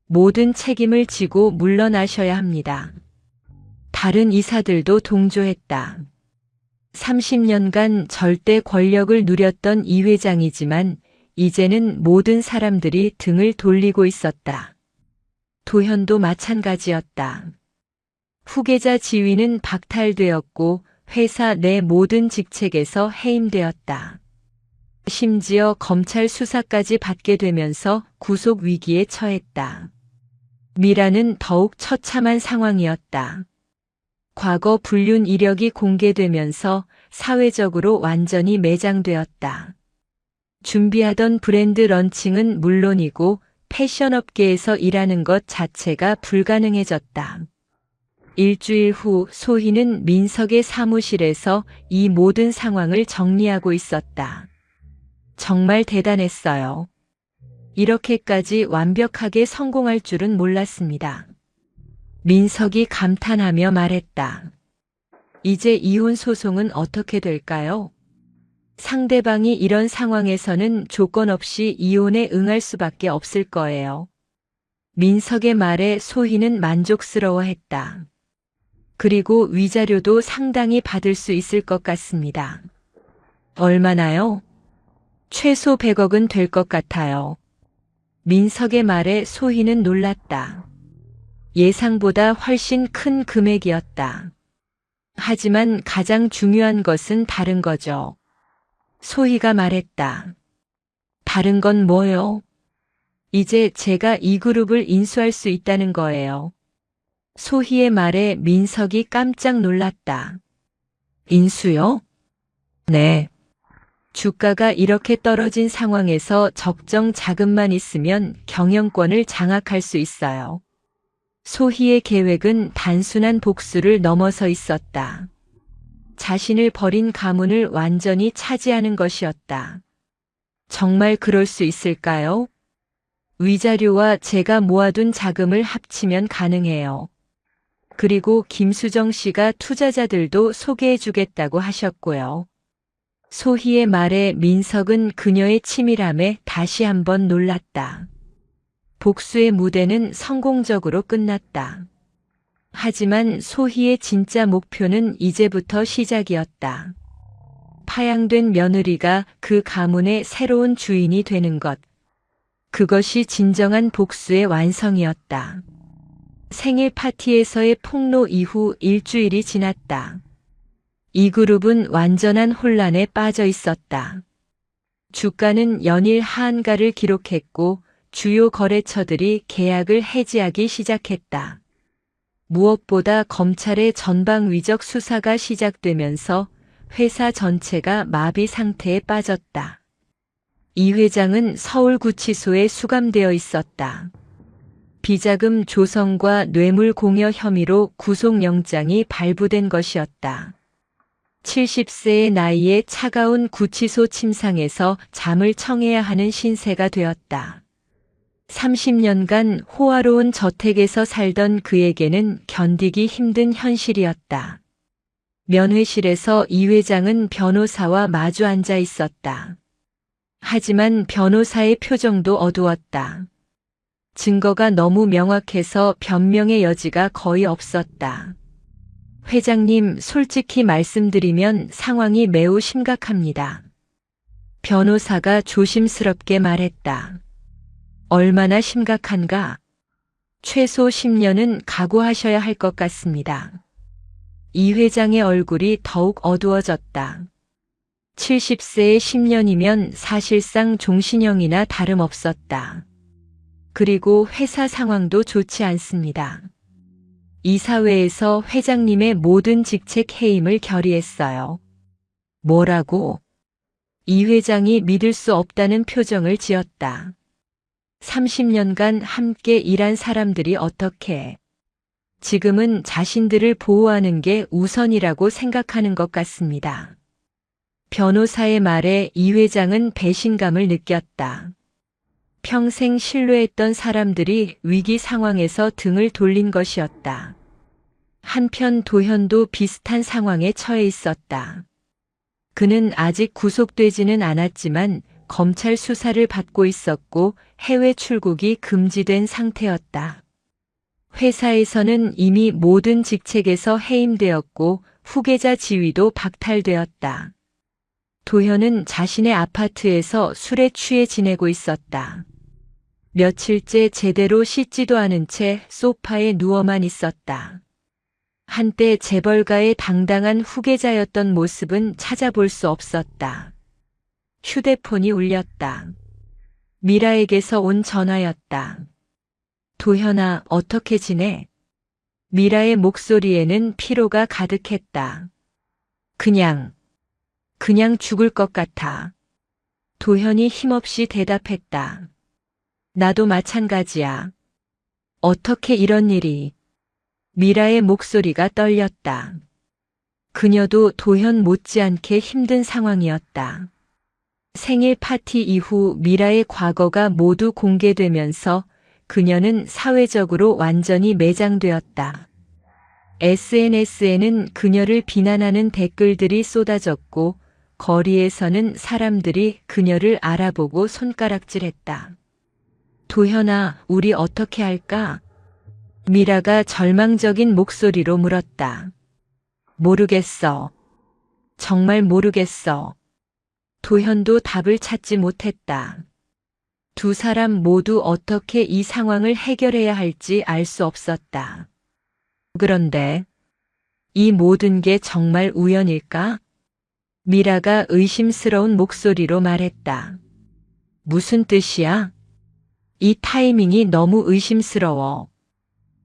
모든 책임을 지고 물러나셔야 합니다. 다른 이사들도 동조했다. 30년간 절대 권력을 누렸던 이 회장이지만 이제는 모든 사람들이 등을 돌리고 있었다. 도현도 마찬가지였다. 후계자 지위는 박탈되었고 회사 내 모든 직책에서 해임되었다. 심지어 검찰 수사까지 받게 되면서 구속 위기에 처했다. 미라는 더욱 처참한 상황이었다. 과거 불륜 이력이 공개되면서 사회적으로 완전히 매장되었다. 준비하던 브랜드 런칭은 물론이고 패션업계에서 일하는 것 자체가 불가능해졌다. 일주일 후 소희는 민석의 사무실에서 이 모든 상황을 정리하고 있었다. 정말 대단했어요. 이렇게까지 완벽하게 성공할 줄은 몰랐습니다. 민석이 감탄하며 말했다. 이제 이혼 소송은 어떻게 될까요? 상대방이 이런 상황에서는 조건 없이 이혼에 응할 수밖에 없을 거예요. 민석의 말에 소희는 만족스러워했다. 그리고 위자료도 상당히 받을 수 있을 것 같습니다. 얼마나요? 최소 100억은 될 것 같아요. 민석의 말에 소희는 놀랐다. 예상보다 훨씬 큰 금액이었다. 하지만 가장 중요한 것은 다른 거죠. 소희가 말했다. 다른 건 뭐요? 이제 제가 이 그룹을 인수할 수 있다는 거예요. 소희의 말에 민석이 깜짝 놀랐다. 인수요? 네. 주가가 이렇게 떨어진 상황에서 적정 자금만 있으면 경영권을 장악할 수 있어요. 소희의 계획은 단순한 복수를 넘어서 있었다. 자신을 버린 가문을 완전히 차지하는 것이었다. 정말 그럴 수 있을까요? 위자료와 제가 모아둔 자금을 합치면 가능해요. 그리고 김수정 씨가 투자자들도 소개해주겠다고 하셨고요. 소희의 말에 민석은 그녀의 치밀함에 다시 한번 놀랐다. 복수의 무대는 성공적으로 끝났다. 하지만 소희의 진짜 목표는 이제부터 시작이었다. 파양된 며느리가 그 가문의 새로운 주인이 되는 것. 그것이 진정한 복수의 완성이었다. 생일 파티에서의 폭로 이후 일주일이 지났다. 이 그룹은 완전한 혼란에 빠져 있었다. 주가는 연일 하한가를 기록했고 주요 거래처들이 계약을 해지하기 시작했다. 무엇보다 검찰의 전방위적 수사가 시작되면서 회사 전체가 마비 상태에 빠졌다. 이 회장은 서울구치소에 수감되어 있었다. 비자금 조성과 뇌물 공여 혐의로 구속영장이 발부된 것이었다. 70세의 나이에 차가운 구치소 침상에서 잠을 청해야 하는 신세가 되었다. 30년간 호화로운 저택에서 살던 그에게는 견디기 힘든 현실이었다. 면회실에서 이 회장은 변호사와 마주 앉아 있었다. 하지만 변호사의 표정도 어두웠다. 증거가 너무 명확해서 변명의 여지가 거의 없었다. 회장님, 솔직히 말씀드리면 상황이 매우 심각합니다. 변호사가 조심스럽게 말했다. 얼마나 심각한가? 최소 10년은 각오하셔야 할 것 같습니다. 이 회장의 얼굴이 더욱 어두워졌다. 70세의 10년이면 사실상 종신형이나 다름없었다. 그리고 회사 상황도 좋지 않습니다. 이사회에서 회장님의 모든 직책 해임을 결의했어요. 뭐라고? 이 회장이 믿을 수 없다는 표정을 지었다. 30년간 함께 일한 사람들이 어떻게 지금은 자신들을 보호하는 게 우선이라고 생각하는 것 같습니다. 변호사의 말에 이 회장은 배신감을 느꼈다. 평생 신뢰했던 사람들이 위기 상황에서 등을 돌린 것이었다. 한편 도현도 비슷한 상황에 처해 있었다. 그는 아직 구속되지는 않았지만 검찰 수사를 받고 있었고 해외 출국이 금지된 상태였다. 회사에서는 이미 모든 직책에서 해임되었고 후계자 지위도 박탈되었다. 도현은 자신의 아파트에서 술에 취해 지내고 있었다. 며칠째 제대로 씻지도 않은 채 소파에 누워만 있었다. 한때 재벌가의 당당한 후계자였던 모습은 찾아볼 수 없었다. 휴대폰이 울렸다. 미라에게서 온 전화였다. 도현아, 어떻게 지내? 미라의 목소리에는 피로가 가득했다. 그냥 죽을 것 같아. 도현이 힘없이 대답했다. 나도 마찬가지야. 어떻게 이런 일이? 미라의 목소리가 떨렸다. 그녀도 도현 못지않게 힘든 상황이었다. 생일 파티 이후 미라의 과거가 모두 공개되면서 그녀는 사회적으로 완전히 매장되었다. SNS에는 그녀를 비난하는 댓글들이 쏟아졌고 거리에서는 사람들이 그녀를 알아보고 손가락질했다. 도현아, 우리 어떻게 할까? 미라가 절망적인 목소리로 물었다. 모르겠어. 정말 모르겠어. 도현도 답을 찾지 못했다. 두 사람 모두 어떻게 이 상황을 해결해야 할지 알 수 없었다. 그런데 이 모든 게 정말 우연일까? 미라가 의심스러운 목소리로 말했다. 무슨 뜻이야? 이 타이밍이 너무 의심스러워.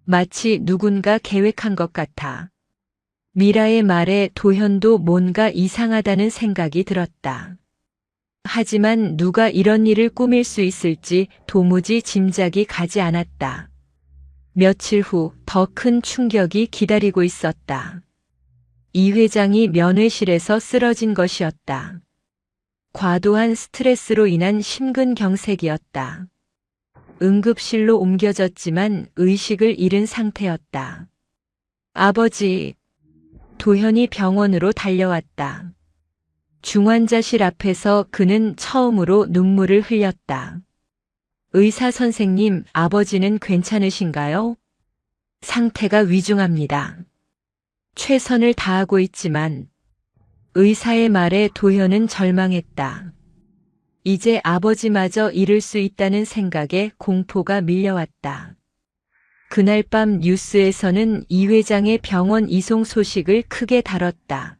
마치 누군가 계획한 것 같아. 미라의 말에 도현도 뭔가 이상하다는 생각이 들었다. 하지만 누가 이런 일을 꾸밀 수 있을지 도무지 짐작이 가지 않았다. 며칠 후 더 큰 충격이 기다리고 있었다. 이 회장이 면회실에서 쓰러진 것이었다. 과도한 스트레스로 인한 심근경색이었다. 응급실로 옮겨졌지만 의식을 잃은 상태였다. 아버지, 도현이 병원으로 달려왔다. 중환자실 앞에서 그는 처음으로 눈물을 흘렸다. 의사 선생님, 아버지는 괜찮으신가요? 상태가 위중합니다. 최선을 다하고 있지만 의사의 말에 도현은 절망했다. 이제 아버지마저 잃을 수 있다는 생각에 공포가 밀려왔다. 그날 밤 뉴스에서는 이 회장의 병원 이송 소식을 크게 다뤘다.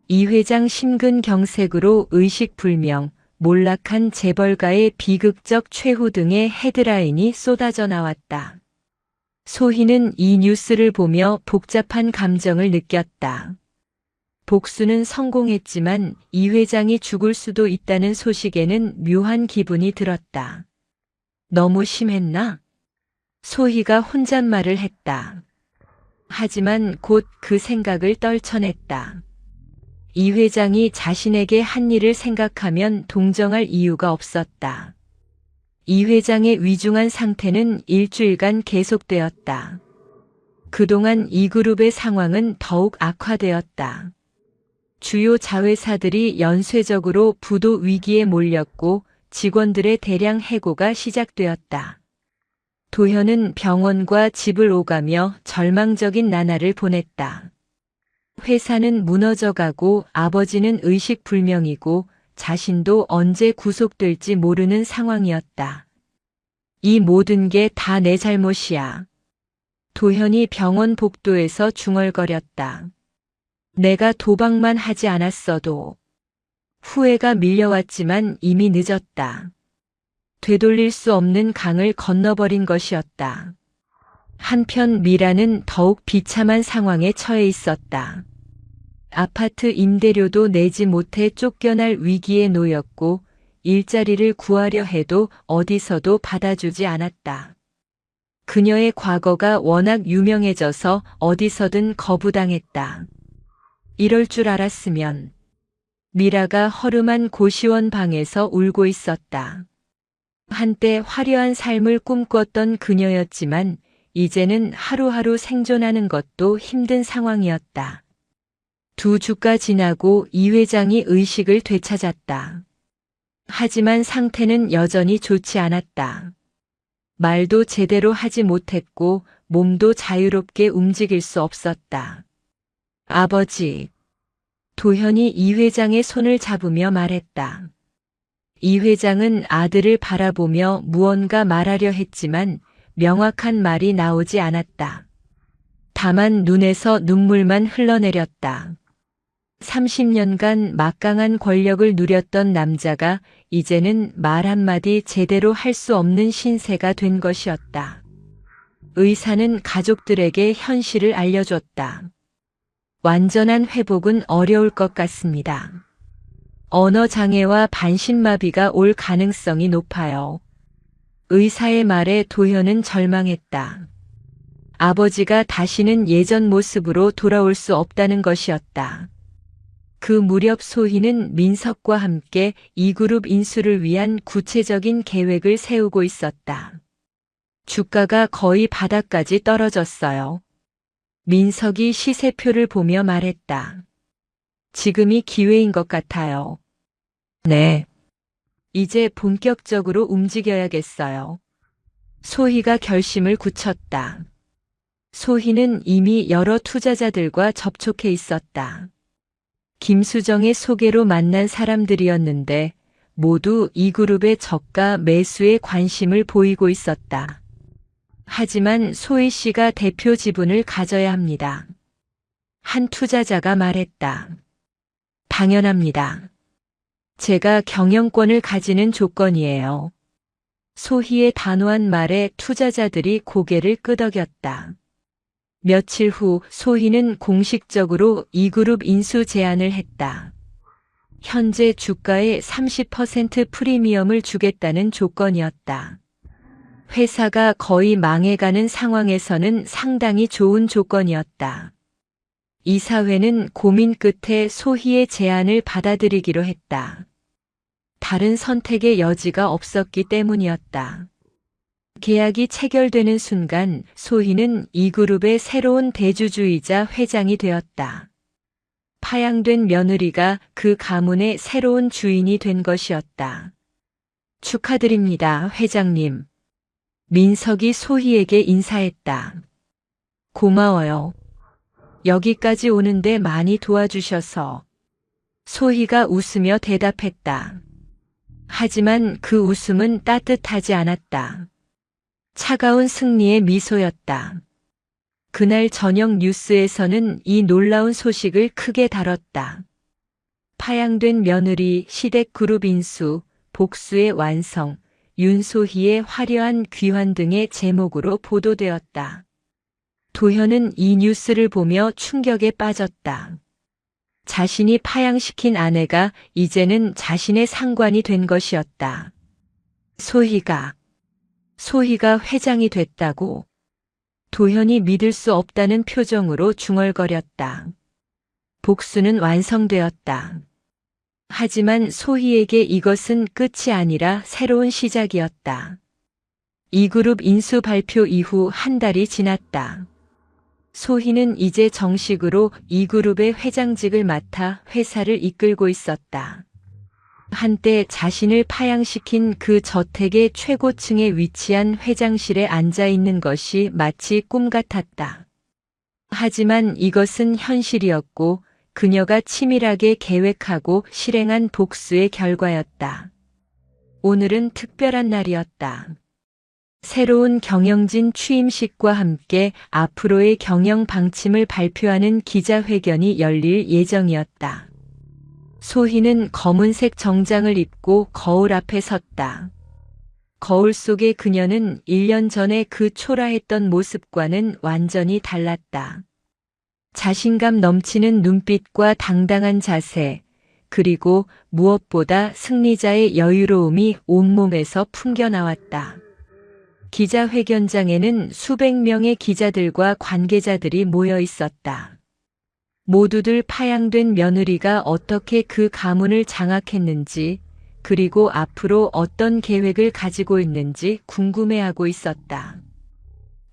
이 회장 심근경색으로 의식불명, 몰락한 재벌가의 비극적 최후 등의 헤드라인이 쏟아져 나왔다. 소희는 이 뉴스를 보며 복잡한 감정을 느꼈다. 복수는 성공했지만 이 회장이 죽을 수도 있다는 소식에는 묘한 기분이 들었다. 너무 심했나? 소희가 혼잣말을 했다. 하지만 곧 그 생각을 떨쳐냈다. 이 회장이 자신에게 한 일을 생각하면 동정할 이유가 없었다. 이 회장의 위중한 상태는 일주일간 계속되었다. 그동안 이 그룹의 상황은 더욱 악화되었다. 주요 자회사들이 연쇄적으로 부도 위기에 몰렸고 직원들의 대량 해고가 시작되었다. 도현은 병원과 집을 오가며 절망적인 나날을 보냈다. 회사는 무너져가고 아버지는 의식불명이고 자신도 언제 구속될지 모르는 상황이었다. 이 모든 게 다 내 잘못이야. 도현이 병원 복도에서 중얼거렸다. 내가 도박만 하지 않았어도. 후회가 밀려왔지만 이미 늦었다. 되돌릴 수 없는 강을 건너버린 것이었다. 한편 미라는 더욱 비참한 상황에 처해 있었다. 아파트 임대료도 내지 못해 쫓겨날 위기에 놓였고 일자리를 구하려 해도 어디서도 받아주지 않았다. 그녀의 과거가 워낙 유명해져서 어디서든 거부당했다. 이럴 줄 알았으면. 미라가 허름한 고시원 방에서 울고 있었다. 한때 화려한 삶을 꿈꿨던 그녀였지만 이제는 하루하루 생존하는 것도 힘든 상황이었다. 2주가 지나고 이 회장이 의식을 되찾았다. 하지만 상태는 여전히 좋지 않았다. 말도 제대로 하지 못했고 몸도 자유롭게 움직일 수 없었다. 아버지. 도현이 이 회장의 손을 잡으며 말했다. 이 회장은 아들을 바라보며 무언가 말하려 했지만 명확한 말이 나오지 않았다. 다만 눈에서 눈물만 흘러내렸다. 30년간 막강한 권력을 누렸던 남자가 이제는 말 한마디 제대로 할 수 없는 신세가 된 것이었다. 의사는 가족들에게 현실을 알려줬다. 완전한 회복은 어려울 것 같습니다. 언어장애와 반신마비가 올 가능성이 높아요. 의사의 말에 도현은 절망했다. 아버지가 다시는 예전 모습으로 돌아올 수 없다는 것이었다. 그 무렵 소희는 민석과 함께 이그룹 인수를 위한 구체적인 계획을 세우고 있었다. 주가가 거의 바닥까지 떨어졌어요. 민석이 시세표를 보며 말했다. 지금이 기회인 것 같아요. 네. 이제 본격적으로 움직여야겠어요. 소희가 결심을 굳혔다. 소희는 이미 여러 투자자들과 접촉해 있었다. 김수정의 소개로 만난 사람들이었는데 모두 이 그룹의 저가 매수에 관심을 보이고 있었다. 하지만 소희 씨가 대표 지분을 가져야 합니다. 한 투자자가 말했다. 당연합니다. 제가 경영권을 가지는 조건이에요. 소희의 단호한 말에 투자자들이 고개를 끄덕였다. 며칠 후 소희는 공식적으로 이 그룹 인수 제안을 했다. 현재 주가의 30% 프리미엄을 주겠다는 조건이었다. 회사가 거의 망해가는 상황에서는 상당히 좋은 조건이었다. 이사회는 고민 끝에 소희의 제안을 받아들이기로 했다. 다른 선택의 여지가 없었기 때문이었다. 계약이 체결되는 순간 소희는 이 그룹의 새로운 대주주이자 회장이 되었다. 파양된 며느리가 그 가문의 새로운 주인이 된 것이었다. 축하드립니다, 회장님. 민석이 소희에게 인사했다. 고마워요. 여기까지 오는데 많이 도와주셔서. 소희가 웃으며 대답했다. 하지만 그 웃음은 따뜻하지 않았다. 차가운 승리의 미소였다. 그날 저녁 뉴스에서는 이 놀라운 소식을 크게 다뤘다. 파양된 며느리, 시댁그룹 인수, 복수의 완성, 윤소희의 화려한 귀환 등의 제목으로 보도되었다. 도현은 이 뉴스를 보며 충격에 빠졌다. 자신이 파양시킨 아내가 이제는 자신의 상관이 된 것이었다. 소희가 회장이 됐다고. 도현이 믿을 수 없다는 표정으로 중얼거렸다. 복수는 완성되었다. 하지만 소희에게 이것은 끝이 아니라 새로운 시작이었다. 이 그룹 인수 발표 이후 한 달이 지났다. 소희는 이제 정식으로 이 그룹의 회장직을 맡아 회사를 이끌고 있었다. 한때 자신을 파양시킨 그 저택의 최고층에 위치한 회장실에 앉아 있는 것이 마치 꿈 같았다. 하지만 이것은 현실이었고 그녀가 치밀하게 계획하고 실행한 복수의 결과였다. 오늘은 특별한 날이었다. 새로운 경영진 취임식과 함께 앞으로의 경영 방침을 발표하는 기자회견이 열릴 예정이었다. 소희는 검은색 정장을 입고 거울 앞에 섰다. 거울 속의 그녀는 1년 전에 그 초라했던 모습과는 완전히 달랐다. 자신감 넘치는 눈빛과 당당한 자세, 그리고 무엇보다 승리자의 여유로움이 온몸에서 풍겨나왔다. 기자회견장에는 수백 명의 기자들과 관계자들이 모여 있었다. 모두들 파양된 며느리가 어떻게 그 가문을 장악했는지, 그리고 앞으로 어떤 계획을 가지고 있는지 궁금해하고 있었다.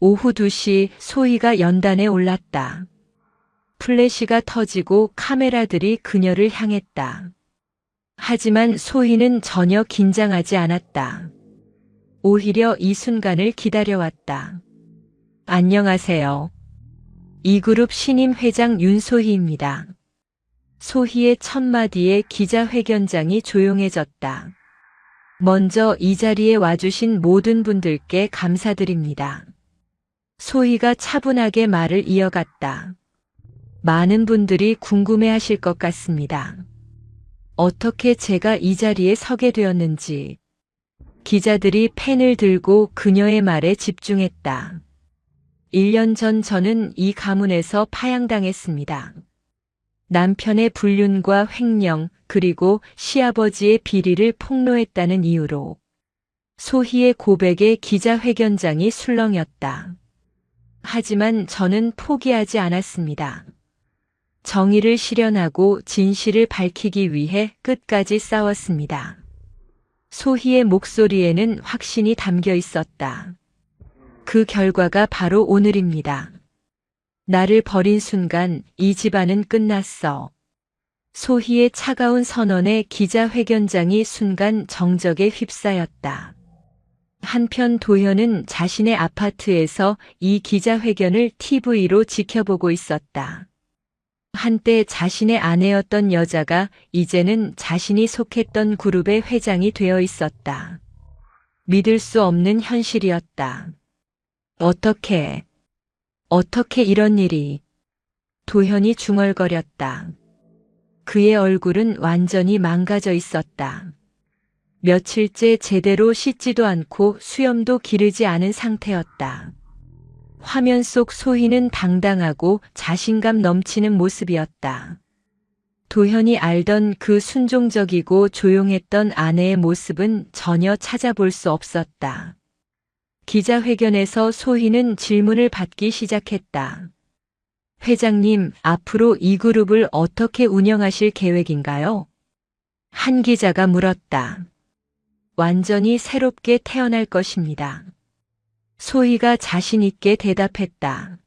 오후 2시 소희가 연단에 올랐다. 플래시가 터지고 카메라들이 그녀를 향했다. 하지만 소희는 전혀 긴장하지 않았다. 오히려 이 순간을 기다려왔다. 안녕하세요. 이그룹 신임 회장 윤소희입니다. 소희의 첫 마디에 기자회견장이 조용해졌다. 먼저 이 자리에 와주신 모든 분들께 감사드립니다. 소희가 차분하게 말을 이어갔다. 많은 분들이 궁금해하실 것 같습니다. 어떻게 제가 이 자리에 서게 되었는지. 기자들이 펜을 들고 그녀의 말에 집중했다. 1년 전 저는 이 가문에서 파양당했습니다. 남편의 불륜과 횡령, 그리고 시아버지의 비리를 폭로했다는 이유로. 소희의 고백에 기자회견장이 술렁였다. 하지만 저는 포기하지 않았습니다. 정의를 실현하고 진실을 밝히기 위해 끝까지 싸웠습니다. 소희의 목소리에는 확신이 담겨 있었다. 그 결과가 바로 오늘입니다. 나를 버린 순간 이 집안은 끝났어. 소희의 차가운 선언에 기자회견장이 순간 정적에 휩싸였다. 한편 도현은 자신의 아파트에서 이 기자회견을 TV로 지켜보고 있었다. 한때 자신의 아내였던 여자가 이제는 자신이 속했던 그룹의 회장이 되어 있었다. 믿을 수 없는 현실이었다. 어떻게 이런 일이. 도현이 중얼거렸다. 그의 얼굴은 완전히 망가져 있었다. 며칠째 제대로 씻지도 않고 수염도 기르지 않은 상태였다. 화면 속 소희는 당당하고 자신감 넘치는 모습이었다. 도현이 알던 그 순종적이고 조용했던 아내의 모습은 전혀 찾아볼 수 없었다. 기자회견에서 소희는 질문을 받기 시작했다. 회장님, 앞으로 이 그룹을 어떻게 운영하실 계획인가요? 한 기자가 물었다. 완전히 새롭게 태어날 것입니다. 소희가 자신 있게 대답했다.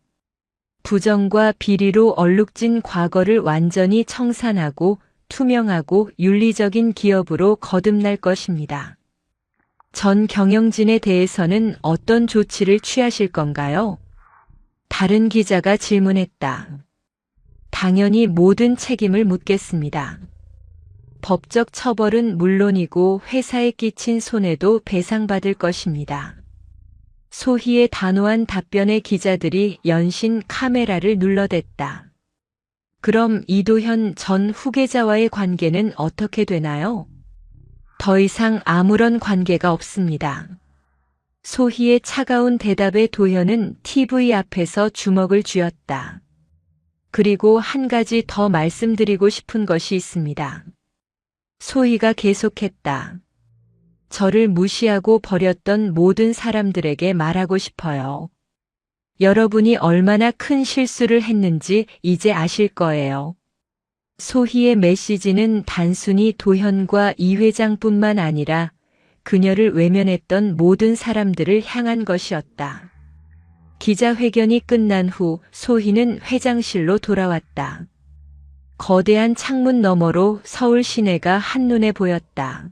부정과 비리로 얼룩진 과거를 완전히 청산하고 투명하고 윤리적인 기업으로 거듭날 것입니다. 전 경영진에 대해서는 어떤 조치를 취하실 건가요? 다른 기자가 질문했다. 당연히 모든 책임을 묻겠습니다. 법적 처벌은 물론이고 회사에 끼친 손해도 배상받을 것입니다. 소희의 단호한 답변에 기자들이 연신 카메라를 눌러댔다. 그럼 이도현 전 후계자와의 관계는 어떻게 되나요? 더 이상 아무런 관계가 없습니다. 소희의 차가운 대답에 도현은 TV 앞에서 주먹을 쥐었다. 그리고 한 가지 더 말씀드리고 싶은 것이 있습니다. 소희가 계속했다. 저를 무시하고 버렸던 모든 사람들에게 말하고 싶어요. 여러분이 얼마나 큰 실수를 했는지 이제 아실 거예요. 소희의 메시지는 단순히 도현과 이 회장뿐만 아니라 그녀를 외면했던 모든 사람들을 향한 것이었다. 기자회견이 끝난 후 소희는 회장실로 돌아왔다. 거대한 창문 너머로 서울 시내가 한눈에 보였다.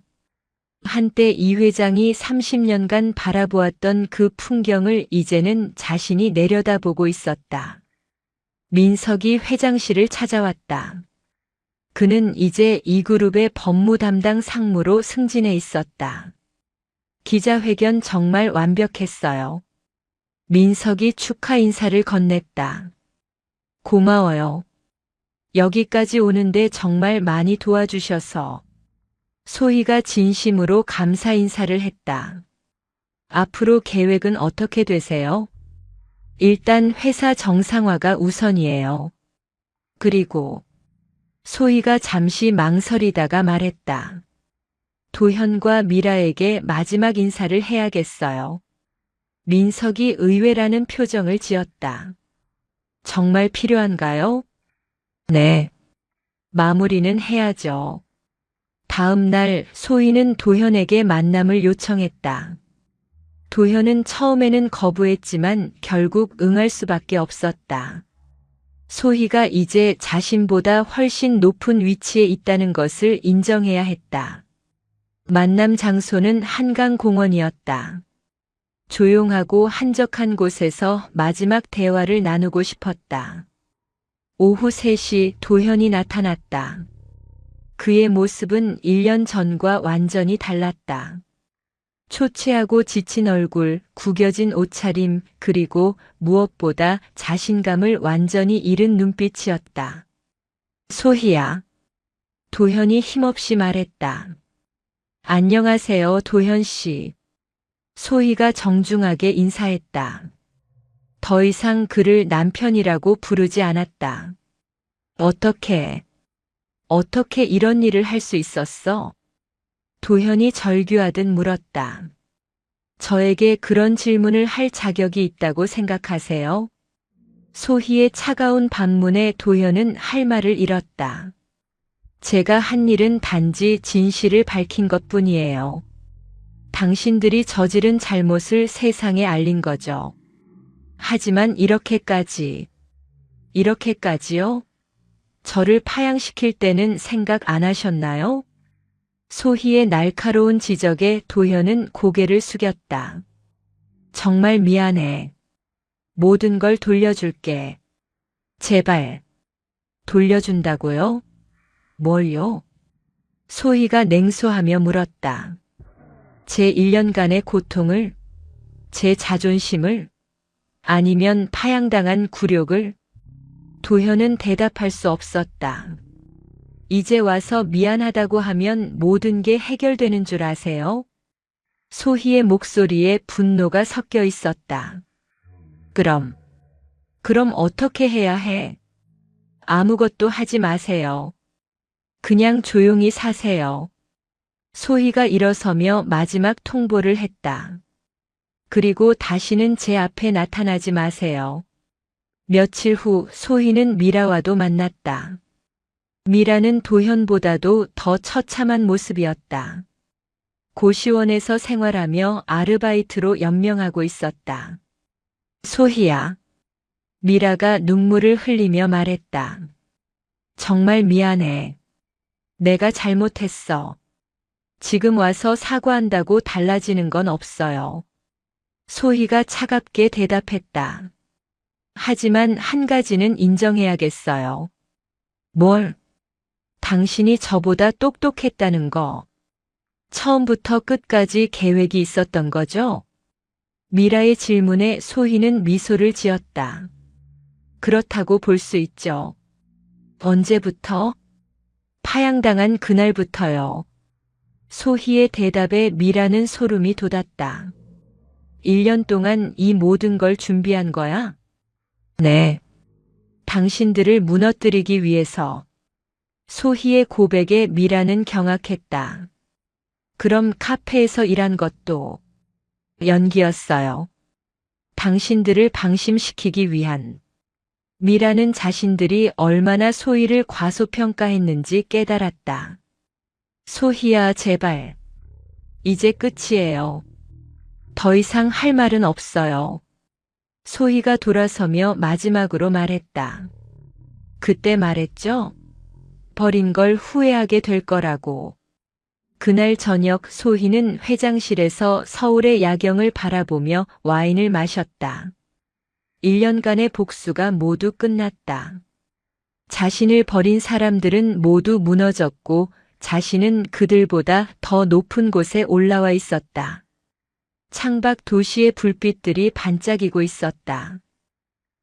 한때 이 회장이 30년간 바라보았던 그 풍경을 이제는 자신이 내려다보고 있었다. 민석이 회장실을 찾아왔다. 그는 이제 이 그룹의 법무 담당 상무로 승진해 있었다. 기자회견 정말 완벽했어요. 민석이 축하 인사를 건넸다. 고마워요. 여기까지 오는데 정말 많이 도와주셔서. 소희가 진심으로 감사 인사를 했다. 앞으로 계획은 어떻게 되세요? 일단 회사 정상화가 우선이에요. 그리고 소희가 잠시 망설이다가 말했다. 도현과 미라에게 마지막 인사를 해야겠어요. 민석이 의외라는 표정을 지었다. 정말 필요한가요? 네. 마무리는 해야죠. 다음 날 소희는 도현에게 만남을 요청했다. 도현은 처음에는 거부했지만 결국 응할 수밖에 없었다. 소희가 이제 자신보다 훨씬 높은 위치에 있다는 것을 인정해야 했다. 만남 장소는 한강공원이었다. 조용하고 한적한 곳에서 마지막 대화를 나누고 싶었다. 오후 3시 도현이 나타났다. 그의 모습은 1년 전과 완전히 달랐다. 초췌하고 지친 얼굴, 구겨진 옷차림, 그리고 무엇보다 자신감을 완전히 잃은 눈빛이었다. 소희야. 도현이 힘없이 말했다. 안녕하세요, 도현 씨. 소희가 정중하게 인사했다. 더 이상 그를 남편이라고 부르지 않았다. 어떻게 이런 일을 할 수 있었어? 도현이 절규하듯 물었다. 저에게 그런 질문을 할 자격이 있다고 생각하세요? 소희의 차가운 반문에 도현은 할 말을 잃었다. 제가 한 일은 단지 진실을 밝힌 것뿐이에요. 당신들이 저지른 잘못을 세상에 알린 거죠. 하지만 이렇게까지요? 저를 파양시킬 때는 생각 안 하셨나요? 소희의 날카로운 지적에 도현은 고개를 숙였다. 정말 미안해. 모든 걸 돌려줄게. 제발. 돌려준다고요? 뭘요? 소희가 냉소하며 물었다. 제 1년간의 고통을, 제 자존심을, 아니면 파양당한 굴욕을? 도현은 대답할 수 없었다. 이제 와서 미안하다고 하면 모든 게 해결되는 줄 아세요? 소희의 목소리에 분노가 섞여 있었다. 그럼 어떻게 해야 해? 아무것도 하지 마세요. 그냥 조용히 사세요. 소희가 일어서며 마지막 통보를 했다. 그리고 다시는 제 앞에 나타나지 마세요. 며칠 후 소희는 미라와도 만났다. 미라는 도현보다도 더 처참한 모습이었다. 고시원에서 생활하며 아르바이트로 연명하고 있었다. 소희야. 미라가 눈물을 흘리며 말했다. 정말 미안해. 내가 잘못했어. 지금 와서 사과한다고 달라지는 건 없어요. 소희가 차갑게 대답했다. 하지만 한 가지는 인정해야겠어요. 뭘? 당신이 저보다 똑똑했다는 거. 처음부터 끝까지 계획이 있었던 거죠? 미라의 질문에 소희는 미소를 지었다. 그렇다고 볼 수 있죠. 언제부터? 파양당한 그날부터요. 소희의 대답에 미라는 소름이 돋았다. 1년 동안 이 모든 걸 준비한 거야? 네. 당신들을 무너뜨리기 위해서. 소희의 고백에 미라는 경악했다. 그럼 카페에서 일한 것도 연기였어요. 당신들을 방심시키기 위한. 미라는 자신들이 얼마나 소희를 과소평가했는지 깨달았다. 소희야, 제발. 이제 끝이에요. 더 이상 할 말은 없어요. 소희가 돌아서며 마지막으로 말했다. 그때 말했죠? 버린 걸 후회하게 될 거라고. 그날 저녁 소희는 회장실에서 서울의 야경을 바라보며 와인을 마셨다. 1년간의 복수가 모두 끝났다. 자신을 버린 사람들은 모두 무너졌고 자신은 그들보다 더 높은 곳에 올라와 있었다. 창밖 도시의 불빛들이 반짝이고 있었다.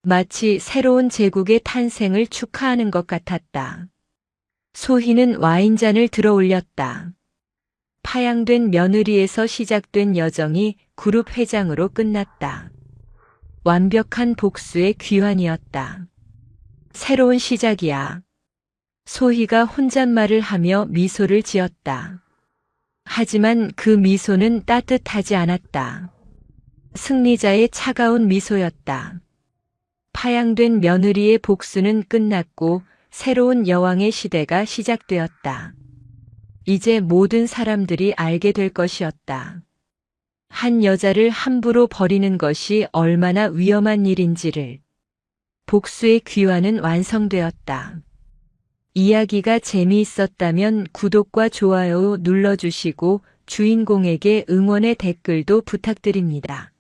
마치 새로운 제국의 탄생을 축하하는 것 같았다. 소희는 와인잔을 들어 올렸다. 파양된 며느리에서 시작된 여정이 그룹 회장으로 끝났다. 완벽한 복수의 귀환이었다. 새로운 시작이야. 소희가 혼잣말을 하며 미소를 지었다. 하지만 그 미소는 따뜻하지 않았다. 승리자의 차가운 미소였다. 파양된 며느리의 복수는 끝났고 새로운 여왕의 시대가 시작되었다. 이제 모든 사람들이 알게 될 것이었다. 한 여자를 함부로 버리는 것이 얼마나 위험한 일인지를. 복수의 귀환은 완성되었다. 이야기가 재미있었다면 구독과 좋아요 눌러주시고 주인공에게 응원의 댓글도 부탁드립니다.